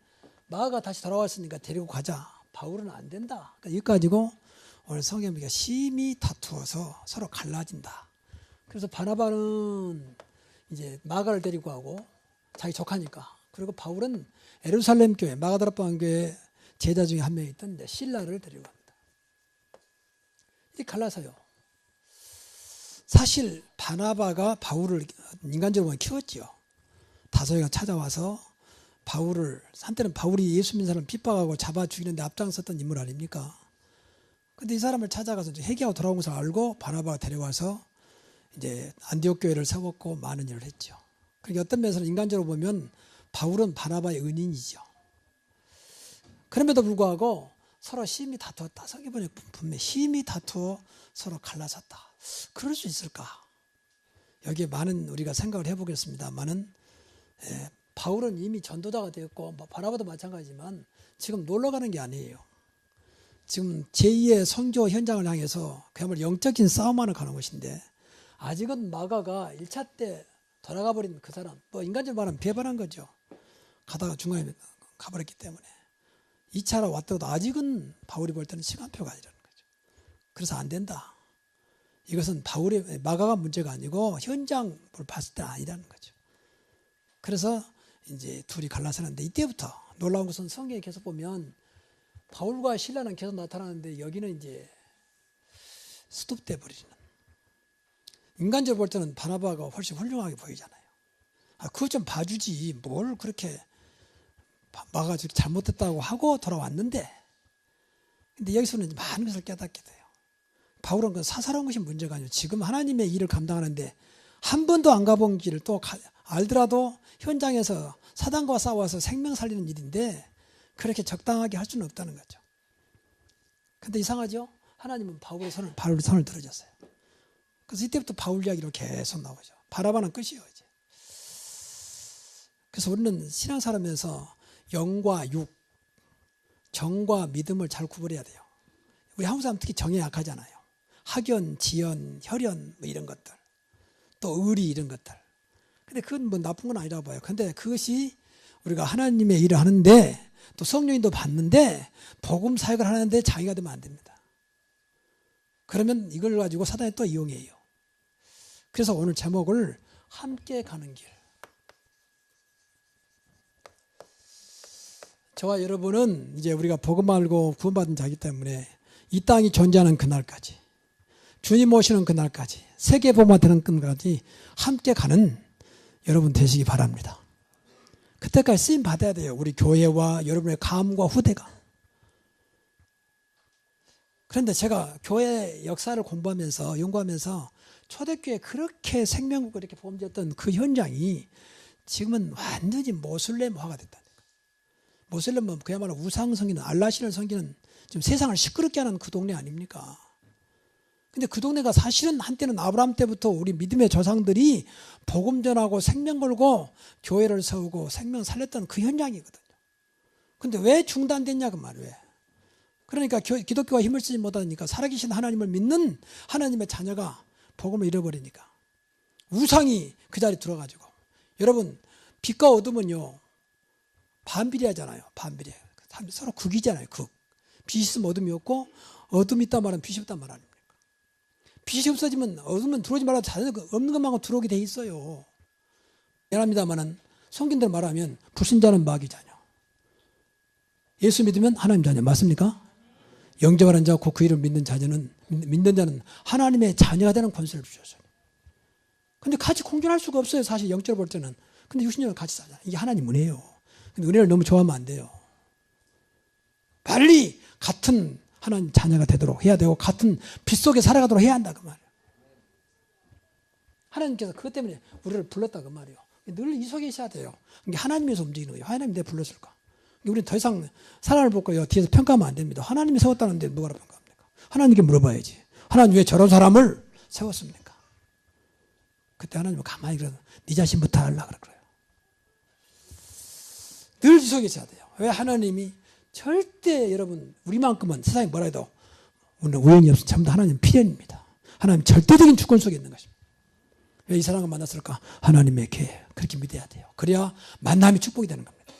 마가가 다시 돌아왔으니까 데리고 가자. 바울은 안 된다. 그러니까 이거 가지고 오늘 성경이가 심히 다투어서 서로 갈라진다. 그래서 바나바는 이제 마가를 데리고 가고 자기 조카니까. 그리고 바울은 예루살렘 교회 마가다락방 교회 제자 중에 한 명이 있던 실라를 데리고 갑니다. 이렇게 갈라서요. 사실 바나바가 바울을 인간적으로 키웠지요. 다소이가 찾아와서 바울을 한때는 바울이 예수 믿는 사람 핍박하고 잡아 죽이는데 앞장섰던 인물 아닙니까? 근데 이 사람을 찾아가서 회개하고 돌아온 것을 알고 바나바가 데려와서 이제 안디옥 교회를 세웠고 많은 일을 했죠. 그러니까 어떤 면에서는 인간적으로 보면 바울은 바나바의 은인이죠. 그럼에도 불구하고 서로 심히 다투었다. 성경에 분명히 심히 다투어 서로 갈라졌다. 그럴 수 있을까? 여기에 많은 우리가 생각을 해보겠습니다만은 바울은 이미 전도자가 되었고 바나바도 마찬가지지만 지금 놀러가는 게 아니에요. 지금 제2의 선교 현장을 향해서 그야말로 영적인 싸움하러 가는 것인데 아직은 마가가 1차 때 돌아가 버린 그 사람 뭐 인간적으로 말하면 배반한 거죠. 가다가 중간에 가버렸기 때문에 2차로 왔더라도 아직은 바울이 볼 때는 시간표가 아니라는 거죠. 그래서 안 된다. 이것은 마가가 문제가 아니고 현장을 봤을 때 아니라는 거죠. 그래서 이제 둘이 갈라서는데 이때부터 놀라운 것은 성경에 계속 보면 바울과 실라는 계속 나타나는데 여기는 이제 스톱돼 버리는. 인간적으로 볼 때는 바나바가 훨씬 훌륭하게 보이잖아요. 그거 좀 봐주지 뭘 그렇게 마가가 잘못했다고 하고 돌아왔는데 근데 여기서는 많은 것을 깨닫게 돼요. 바울은 그 사사로운 것이 문제가 아니고 지금 하나님의 일을 감당하는데 한 번도 안 가본 길을 또 알더라도 현장에서 사단과 싸워서 생명 살리는 일인데 그렇게 적당하게 할 수는 없다는 거죠. 근데 이상하죠? 하나님은 바울의 손을 들어줬어요. 그래서 이때부터 바울 이야기로 계속 나오죠. 바나바는 끝이에요, 이제. 그래서 우리는 신앙생활하면서 영과 육, 정과 믿음을 잘 구분해야 돼요. 우리 한국 사람 특히 정에 약하잖아요. 학연, 지연, 혈연 뭐 이런 것들. 또 의리 이런 것들. 근데 그건 뭐 나쁜 건 아니라고 봐요. 근데 그것이 우리가 하나님의 일을 하는데 또 성령님도 받는데 복음 사역을 하는데 장애가 되면 안 됩니다. 그러면 이걸 가지고 사단이 또 이용해요. 그래서 오늘 제목을 함께 가는 길. 저와 여러분은 이제 우리가 복음 알고 구원받은 자이기 때문에 이 땅이 존재하는 그날까지 주님 오시는 그날까지 세계 복음화 되는 그날까지 함께 가는 여러분 되시기 바랍니다. 그때까지 쓰임 받아야 돼요. 우리 교회와 여러분의 감과 후대가. 그런데 제가 교회 역사를 공부하면서 연구하면서 초대교회 그렇게 생명국을 이렇게 범죄했던 그 현장이 지금은 완전히 모슬렘화가 됐다니까. 모슬렘은 그야말로 우상 섬기는, 알라신을 섬기는, 지금 세상을 시끄럽게 하는 그 동네 아닙니까? 근데 그 동네가 사실은 한때는 아브라함 때부터 우리 믿음의 조상들이 복음 전하고 생명 걸고 교회를 세우고 생명 살렸던 그 현장이거든요. 근데 왜 중단됐냐 그 말이에요. 왜? 그러니까 기독교가 힘을 쓰지 못하니까 살아계신 하나님을 믿는 하나님의 자녀가 복음을 잃어버리니까 우상이 그 자리에 들어가지고, 여러분 빛과 어둠은요 반비례하잖아요. 반비례. 서로 극이잖아요. 극. 빛이 있으면 어둠이 없고 어둠이 있단 말은 빛이 없단 말 아닙니까? 빛이 없어지면 어둠은 들어오지 말라고 자연 없는 것만큼 들어오게 돼 있어요. 미안합니다만은 성경대로 말하면 불신자는 마귀 자녀, 예수 믿으면 하나님 자녀, 맞습니까? 영접하는 자, 곧 그 이름 믿는 자녀는, 믿는 자는 하나님의 자녀가 되는 권세를 주셨어요. 근데 같이 공존할 수가 없어요. 사실 영적으로 볼 때는. 근데 육신적으로 같이 살잖아요. 이게 하나님 은혜예요. 근데 은혜를 너무 좋아하면 안 돼요. 빨리 같은 하나님 자녀가 되도록 해야 되고 같은 빛 속에 살아가도록 해야 한다 그 말이에요. 하나님께서 그것 때문에 우리를 불렀다 그 말이에요. 늘 이 속에 있어야 돼요. 그러니까 하나님에서 움직이는 거예요. 하나님이 내 불렀을까? 우리는 더 이상 사람을 보고 뒤에서 평가하면 안 됩니다. 하나님이 세웠다는데 누가 평가합니까? 하나님께 물어봐야지. 하나님 왜 저런 사람을 세웠습니까? 그때 하나님은 가만히 그래서 네 자신부터 하려고 그래요. 늘 이 속에 있어야 돼요. 왜? 하나님이 절대 여러분 우리만큼은 세상에 뭐라 해도 우리는 우연이 없으면 전부 다 하나님 필연입니다. 하나님 절대적인 주권 속에 있는 것입니다. 왜 이 사람을 만났을까? 하나님의 계획. 그렇게 믿어야 돼요. 그래야 만남이 축복이 되는 겁니다.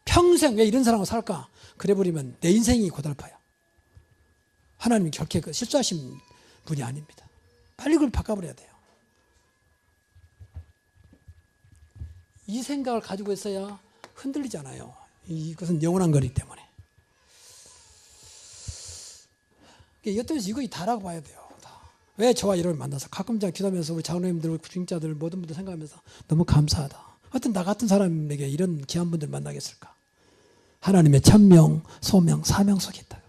평생 왜 이런 사람과 살까? 그래 버리면 내 인생이 고달파요. 하나님이 결코 실수하신 분이 아닙니다. 빨리 그걸 바꿔버려야 돼요. 이 생각을 가지고 있어야 흔들리잖아요. 이것은 영원한 거리기 때문에. 여태서 이거 다라고 봐야 돼요. 다. 왜 저와 이를 만나서 가끔 제가 기도하면서 우리 장로님들, 중직자들 모든 분들 생각하면서 너무 감사하다. 어떤 나 같은 사람에게 이런 귀한 분들 만나겠을까? 하나님의 천명, 소명, 사명 속에 있다.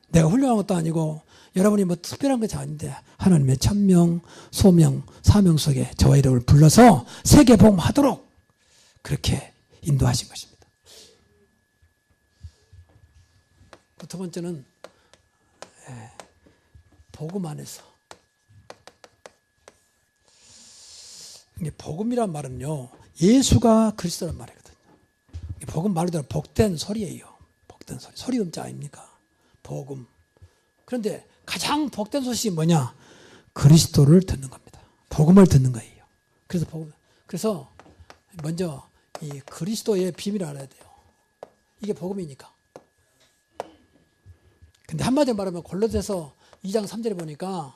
내가 훌륭한 것도 아니고 여러분이 뭐 특별한 것이 아닌데 하나님의 천명, 소명, 사명 속에 저와 이름을 불러서 세계 복음하도록 그렇게 인도하신 것입니다. 두 번째는 복음 안에서. 복음이란 말은요 예수가 그리스도란 말이거든요. 복음 말대로 복된 소리예요. 복된 소리. 소리 음자 아닙니까? 복음. 그런데 가장 복된 소식이 뭐냐? 그리스도를 듣는 겁니다. 복음을 듣는 거예요. 그래서 복음. 그래서 먼저 이 그리스도의 비밀을 알아야 돼요. 이게 복음이니까. 근데 한마디로 말하면 골로새서 2장 3절에 보니까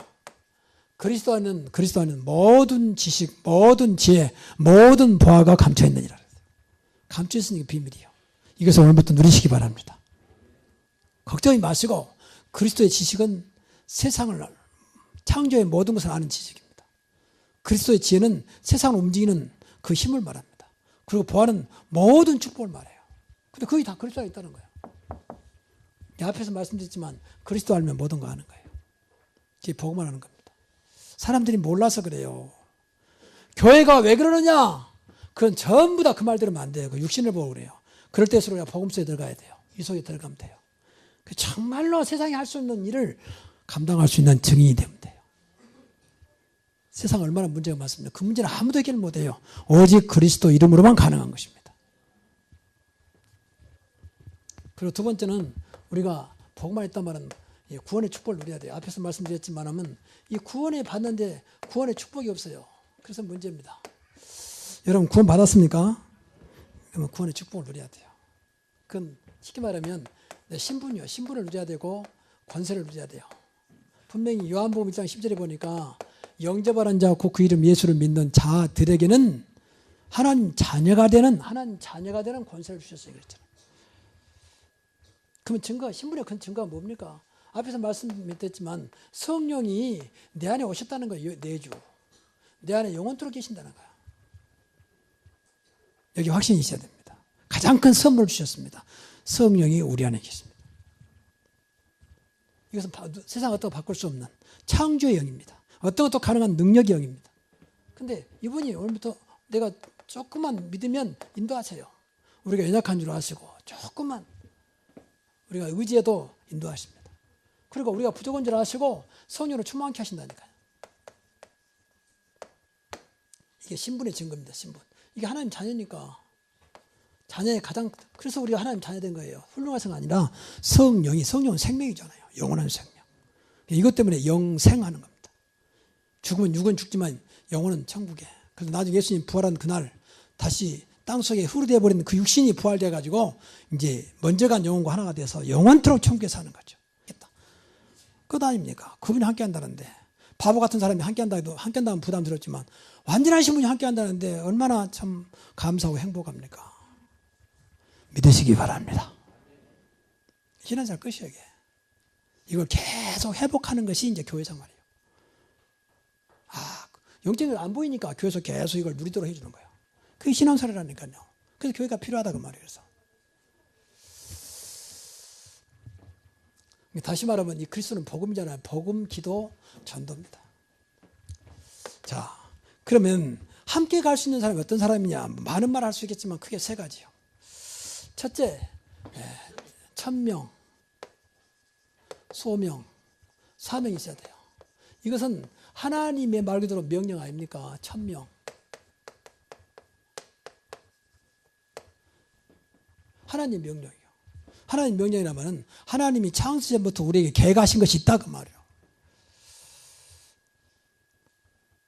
그리스도 안에는 모든 지식, 모든 지혜, 모든 보화가 감춰 있느니라. 감춰 있으니까 비밀이에요. 이것을 오늘부터 누리시기 바랍니다. 걱정이 마시고 그리스도의 지식은 세상을 창조의 모든 것을 아는 지식입니다. 그리스도의 지혜는 세상을 움직이는 그 힘을 말합니다. 그리고 보아는 모든 축복을 말해요. 근데 거기 다 그리스도 안에 있다는 거예요. 앞에서 말씀드렸지만 그리스도 알면 모든 거 아는 거예요. 이게 복음을 하는 겁니다. 사람들이 몰라서 그래요. 교회가 왜 그러느냐? 그건 전부 다 그 말 들으면 안 돼요. 그 육신을 보고 그래요. 그럴 때일수록 우리가 복음 속에 들어가야 돼요. 이 속에 들어가면 돼요. 정말로 세상에 할 수 있는 일을 감당할 수 있는 증인이 되면 돼요. 세상 얼마나 문제가 많습니까? 그 문제는 아무도 해결 못해요. 오직 그리스도 이름으로만 가능한 것입니다. 그리고 두 번째는 우리가 복음만 있단 말은 구원의 축복을 누려야 돼요. 앞에서 말씀드렸지만 이 구원을 받는데 구원의 축복이 없어요. 그래서 문제입니다. 여러분 구원 받았습니까? 그러면 구원의 축복을 누려야 돼요. 그건 쉽게 말하면 내 신분이요. 신분을 누려야 되고 권세를 누려야 돼요. 분명히 요한복음 1장 10절에 보니까 영접하는 자 곧 그 이름 예수를 믿는 자들에게는 하나님 자녀가 되는 권세를 주셨어요. 그랬잖아요. 그러면 증거, 신분의 큰 증거가 뭡니까? 앞에서 말씀드렸지만 성령이 내 안에 오셨다는 거예요. 내주. 내 안에 영원토록 계신다는 거예요. 여기 확신이 있어야 됩니다. 가장 큰 선물을 주셨습니다. 성령이 우리 안에 계십니다. 이것은 세상 어떤 거 바꿀 수 없는 창조의 영입니다. 어떤 것도 가능한 능력의 영입니다. 근데 이분이 오늘부터 내가 조금만 믿으면 인도하세요. 우리가 연약한 줄 아시고 조금만 우리가 의지해도 인도하십니다. 그리고 우리가 부족한 줄 아시고 성령으로 충만케 하신다니까요. 이게 신분의 증거입니다. 신분. 이게 하나님 자녀니까 자녀의 가장 그래서 우리가 하나님 자녀 된 거예요. 훌륭해서가 아니라 성령은 생명이잖아요. 영원한 생명. 이것 때문에 영생하는 겁니다. 죽으면 육은 죽지만 영혼은 천국에. 그래서 나중에 예수님 부활한 그날 다시 땅속에 흐르되어 버린 그 육신이 부활돼 가지고 이제 먼저 간 영혼과 하나가 돼서 영원토록 천국에 사는 거죠. 끝 아닙니까? 그분이 함께 한다는데 바보 같은 사람이 함께 한다 해도 함께 한다면 부담스럽지만 완전하신 분이 함께 한다는데 얼마나 참 감사하고 행복합니까? 믿으시기 바랍니다. 신앙생활 끝이에요. 이게. 이걸 계속 회복하는 것이 이제 교회 생활이에요. 영적인 안 보이니까 교회에서 계속 이걸 누리도록 해주는 거예요. 그게 신앙생활이라니까요. 그래서 교회가 필요하다 그 말이에요. 그래서. 다시 말하면 이 그리스도는 복음이잖아요. 복음, 기도, 전도입니다. 자, 그러면 함께 갈 수 있는 사람이 어떤 사람이냐? 많은 말 할 수 있겠지만 크게 세 가지요. 첫째, 천명, 소명, 사명이 있어야 돼요. 이것은 하나님의 말 그대로 명령 아닙니까? 천명. 하나님 명령이요. 하나님 명령이라면 하나님이 창세 전부터 우리에게 계획하신 것이 있다 그 말이에요.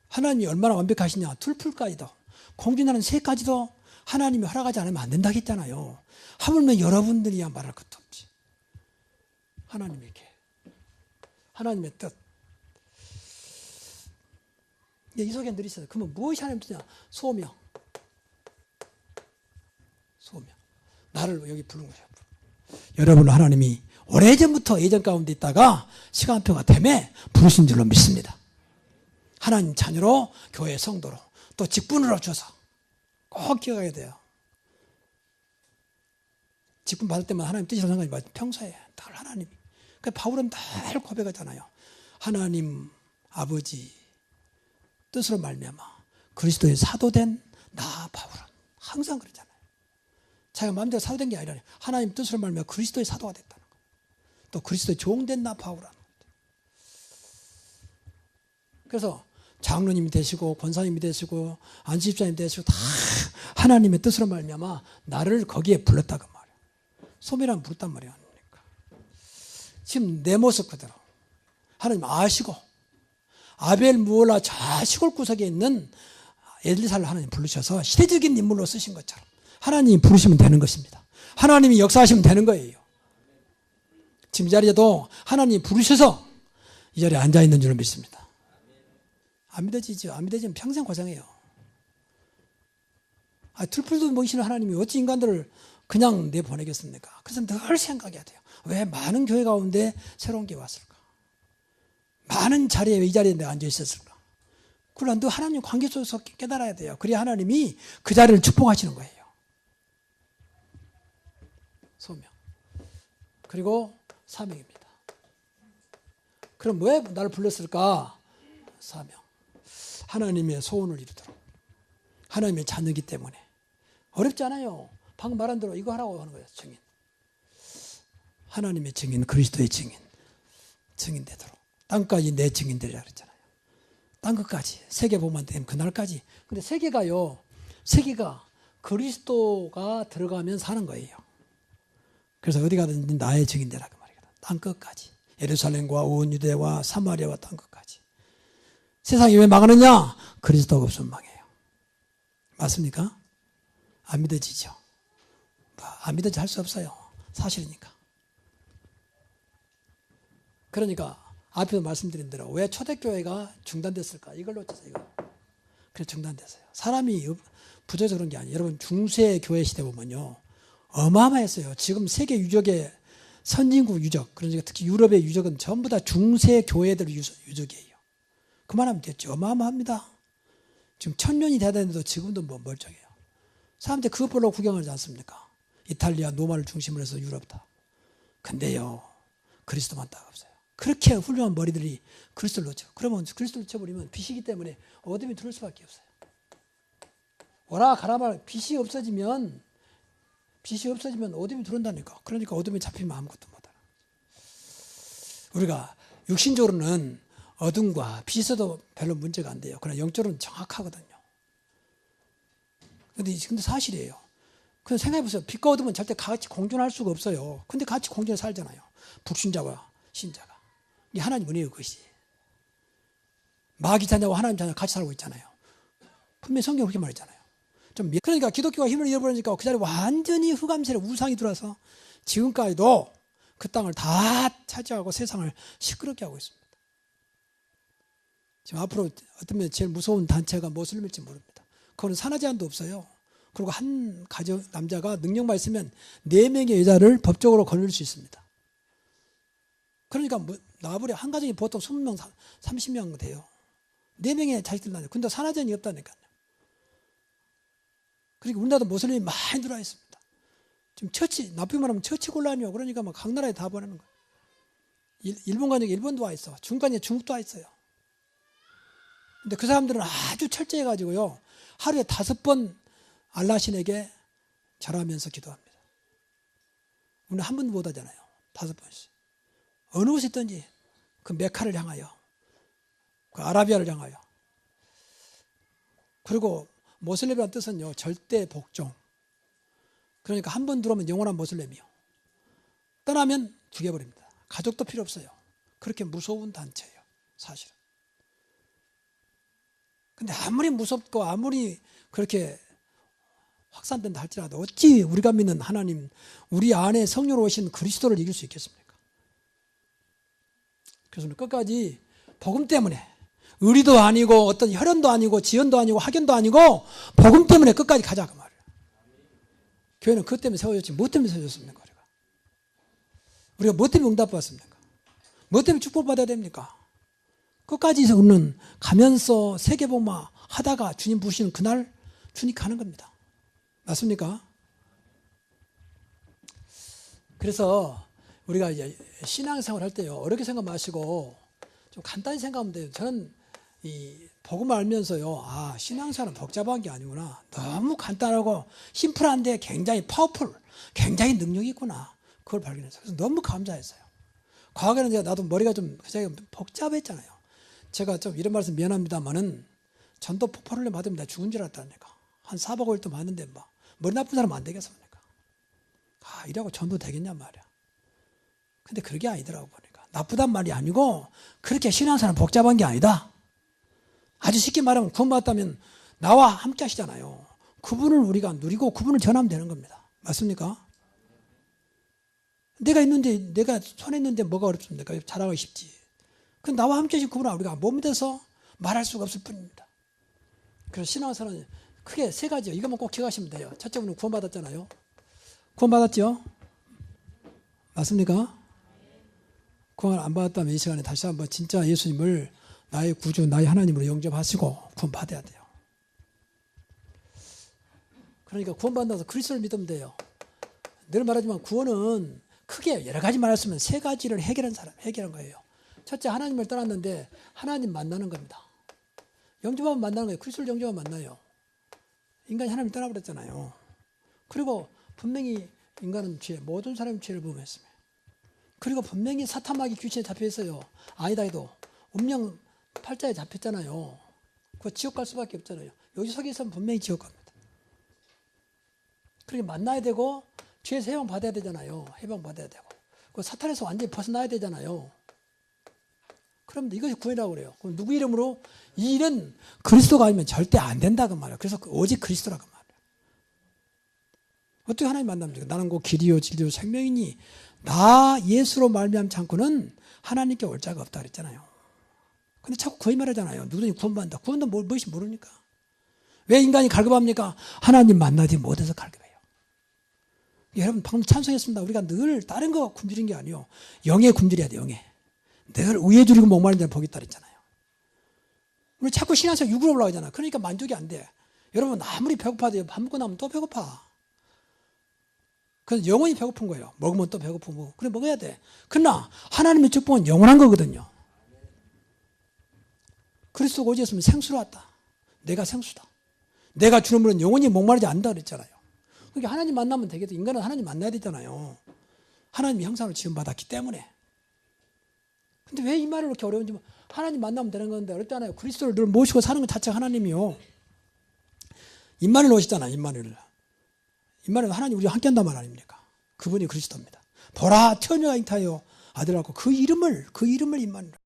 하나님이 얼마나 완벽하시냐. 풀풀까지도 공중나는 새까지도 하나님이 허락하지 않으면 안 된다고 했잖아요. 하물며 여러분들이야 말할 것도 없지. 하나님의 계획, 하나님의 뜻. 이 속에 늘 있어요. 그러면 무엇이 하나님 뜻이냐? 소명. 소명. 나를 여기 부른 거예요. 여러분을 하나님이 오래전부터 예전 가운데 있다가 시간표가 되매 부르신 줄로 믿습니다. 하나님 자녀로 교회 성도로 또 직분으로 줘서 꼭 기억해야 돼요. 직분 받을 때만 하나님 뜻이라고 생각하지 마세요. 평소에 늘 하나님이. 그러니까 바울은 늘 고백하잖아요. 하나님 아버지 뜻으로 말미암아 그리스도의 사도된 나 바울은 항상 그러잖아요. 자기가 마음대로 사도된 게 아니라 하나님 뜻으로 말미암아 그리스도의 사도가 됐다는 거예요. 또 그리스도의 종된 나 바울은. 그래서 장로님이 되시고 권사님이 되시고 안수집사님이 되시고 다 하나님의 뜻으로 말미암아 나를 거기에 불렀다 그 말이에요. 소명이라면 부르단 말이에요. 지금 내 모습 그대로 하나님 아시고 아벨 무올라 저 시골 구석에 있는 엘리사를 하나님 부르셔서 시대적인 인물로 쓰신 것처럼 하나님이 부르시면 되는 것입니다. 하나님이 역사하시면 되는 거예요. 지금 이 자리에도 하나님이 부르셔서 이 자리에 앉아있는 줄을 믿습니다. 안 믿어지죠. 안 믿어지면 평생 고생해요. 들풀도 모시는 하나님이 어찌 인간들을 그냥 내보내겠습니까? 그래서 늘 생각해야 돼요. 왜 많은 교회 가운데 새로운 게 왔을까? 많은 자리에 이 자리에 내가 앉아 있었을까? 그걸 늘 하나님 관계 속에서 깨달아야 돼요. 그래야 하나님이 그 자리를 축복하시는 거예요. 소명. 그리고 사명입니다. 그럼 왜 나를 불렀을까? 사명. 하나님의 소원을 이루도록. 하나님의 자녀이기 때문에. 어렵지 않아요. 방금 말한 대로 이거 하라고 하는 거예요. 증인. 하나님의 증인, 그리스도의 증인. 증인 되도록. 땅까지 내 증인 되리라 그랬잖아요. 땅끝까지. 세계 복음만 되면 그날까지. 근데 세계가요. 세계가 그리스도가 들어가면 사는 거예요. 그래서 어디 가든지 나의 증인 되라 그 말이거든. 땅끝까지. 예루살렘과 온 유대와 사마리아와 땅끝까지. 세상이 왜 망하느냐? 그리스도가 없으면 망해요. 맞습니까? 안 믿어지죠? 안 믿어지 할 수 없어요. 사실이니까. 그러니까 앞에서 말씀드린 대로 왜 초대교회가 중단됐을까? 이걸 놓쳐서 이거. 그래 중단됐어요. 사람이 부족해서 그런 게 아니에요. 여러분 중세 교회 시대 보면요. 어마어마했어요. 지금 세계 유적의 선진국 유적, 그러니까 특히 유럽의 유적은 전부 다 중세 교회들 유적이에요. 그만하면 됐죠. 어마어마합니다. 지금 1000년이 돼야 되는데도 지금도 뭐 멀쩡해요. 사람들이 그것 보러 구경하지 않습니까? 이탈리아, 로마를 중심으로 해서 유럽 다. 근데요, 그리스도만 딱 없어요. 그렇게 훌륭한 머리들이 그리스도를 놓쳐. 그러면 그리스도를 놓쳐버리면 빛이기 때문에 어둠이 들어올 수밖에 없어요. 오라 가라말 빛이 없어지면 어둠이 들어온다니까. 그러니까 어둠에 잡히면 아무것도 못하는 거죠. 우리가 육신적으로는 어둠과 빛이 있어도 별로 문제가 안 돼요. 그러나 영적으로는 정확하거든요. 근데 사실이에요. 그냥 생각해보세요. 빛과 어둠은 절대 같이 공존할 수가 없어요. 근데 같이 공존해 살잖아요. 불신자와 신자가. 이게 하나님 은혜예요, 그것이. 마귀 자녀와 하나님 자녀가 같이 살고 있잖아요. 분명히 성경에 그렇게 말했잖아요. 그러니까 기독교가 힘을 잃어버리니까 그 자리에 완전히 흑암세력 우상이 들어와서 지금까지도 그 땅을 다 차지하고 세상을 시끄럽게 하고 있습니다. 지금 앞으로 어떤 면 제일 무서운 단체가 무엇을 밀지 모릅니다. 그거는 산하 제한도 없어요. 그리고 한 가정 남자가 능력만 있으면 4명의 여자를 법적으로 거느릴 수 있습니다. 그러니까 나와버려 한 가정이 보통 20명, 30명 돼요. 4명의 자식들 낳아요. 근데 산하 제한이 없다니까요. 그러니까 우리나라도 모슬림이 많이 들어와 있습니다. 지금 나쁘게 말하면 처치 곤란이요. 그러니까 막 각 나라에 다 보내는 거예요. 일본 가니까 일본도 와 있어. 중국 가니까 중국도 와 있어요. 근데 그 사람들은 아주 철저해가지고요. 하루에 5번 알라신에게 절하면서 기도합니다. 우리는 한 번도 못 하잖아요. 5번씩. 어느 곳에 있든지 그 메카를 향하여, 그 아라비아를 향하여. 그리고 모슬렘이라는 뜻은요, 절대 복종. 그러니까 한 번 들어오면 영원한 모슬렘이요. 떠나면 죽여버립니다. 가족도 필요 없어요. 그렇게 무서운 단체예요, 사실은. 근데 아무리 무섭고 아무리 그렇게 확산된다 할지라도 어찌 우리가 믿는 하나님, 우리 안에 성령으로 오신 그리스도를 이길 수 있겠습니까? 그래서 끝까지 복음 때문에 의리도 아니고 어떤 혈연도 아니고 지연도 아니고 학연도 아니고 복음 때문에 끝까지 가자 그 말이에요. 교회는 그것 때문에 세워졌지 무엇 때문에 세워졌습니까? 우리가 무엇 때문에 응답받았습니까? 무엇 때문에 축복받아야 됩니까? 끝까지 우리는 가면서 세계복마 하다가 주님 부르시는 그날 주님 가는 겁니다. 맞습니까? 그래서 우리가 이제 신앙생활 할 때요, 어렵게 생각 마시고 좀 간단히 생각하면 돼요. 저는 이 복음을 알면서요, 신앙생활은 복잡한 게 아니구나. 너무 간단하고 심플한데 굉장히 파워풀, 굉장히 능력이 있구나. 그걸 발견했어요. 그래서 너무 감사했어요. 과거에는 나도 머리가 좀 복잡했잖아요. 제가 좀 이런 말씀 미안합니다만은 전도 폭발을 맞으면 내가 죽은 줄 알았다니까. 한 4박 5일 동안 맞는데 머리 나쁜 사람 안 되겠습니까? 이라고 전도 되겠냐 말이야. 근데 그게 아니더라고 보니까. 나쁘단 말이 아니고 그렇게 신앙생활은 복잡한 게 아니다. 아주 쉽게 말하면 구원받았다면 나와 함께 하시잖아요. 그분을 우리가 누리고 그분을 전하면 되는 겁니다. 맞습니까? 내가 손에 있는데 뭐가 어렵습니까? 자랑하기 쉽지. 그 나와 함께 하신 그분을 우리가 못 믿어서 말할 수가 없을 뿐입니다. 그래서 신앙생활은 크게 3가지요. 이것만 꼭 기억하시면 돼요. 첫째, 분은 구원받았잖아요. 구원받았죠? 맞습니까? 구원 안 받았다면 이 시간에 다시 한번 진짜 예수님을 나의 구주, 나의 하나님으로 영접하시고 구원받아야 돼요. 그러니까 구원받아서 그리스도를 믿으면 돼요. 늘 말하지만 구원은 크게 여러 가지 말했으면 3가지를 해결한 거예요. 첫째, 하나님을 떠났는데 하나님 만나는 겁니다. 영접하면 만나는 거예요. 그리스도를 영접하면 만나요. 인간이 하나님을 떠나버렸잖아요. 그리고 분명히 인간은 모든 사람의 죄를 범했습니다. 그리고 분명히 사탄 마귀 귀신에 잡혀 있어요. 아니다 해도 운명 팔자에 잡혔잖아요. 그 지옥 갈 수밖에 없잖아요. 여기 속에 있으면 분명히 지옥 갑니다. 그렇게 만나야 되고 죄에서 해방 받아야 되잖아요. 해방 받아야 되고 그 사탄에서 완전히 벗어나야 되잖아요. 그럼 이것이 구원이라고 그래요. 그럼 누구 이름으로? 이 일은 그리스도가 아니면 절대 안 된다 그 말이에요. 그래서 오직 그리스도라 그 말이에요. 어떻게 하나님 만납니까? 나는 그 길이요 진리요 생명이니 나 예수로 말미암지 않고는 하나님께 올 자가 없다 그랬잖아요. 근데 자꾸 거짓말하잖아요. 누구든지 구원받는다. 구원도 무엇이 모르니까. 왜 인간이 갈급합니까? 하나님 만나지 못해서 갈급해요. 여러분 방금 찬송했습니다. 우리가 늘 다른 거 굶주린 게 아니에요. 영에 굶주려야 돼. 영에. 늘 의에 줄이고 목마른 자는 복이 있다 그랬잖아요. 우리 자꾸 신앙생활 육으로 올라가잖아. 그러니까 만족이 안 돼. 여러분 아무리 배고파도 밥 먹고 나면 또 배고파. 그래서 영원히 배고픈 거예요. 먹으면 또 배고프고. 그래 먹어야 돼. 그러나 하나님의 축복은 영원한 거거든요. 그리스도가 오직 있으면 생수로 왔다. 내가 생수다. 내가 주는 물은 영원히 목마르지 않는다 그랬잖아요. 그러니까 하나님 만나면 되겠다. 인간은 하나님 만나야 되잖아요. 하나님의 형상으로 지음받았기 때문에. 근데 왜 이 말이 그렇게 어려운지 하나님 만나면 되는 건데 어렵잖아요. 그리스도를 늘 모시고 사는 것 자체가 하나님이요. 임마누엘 오시잖아요. 임마누엘 하나님 우리와 함께한단 말 아닙니까? 그분이 그리스도입니다. 보라 처녀가 잉타하여 아들을 낳고 그 이름을 임마누엘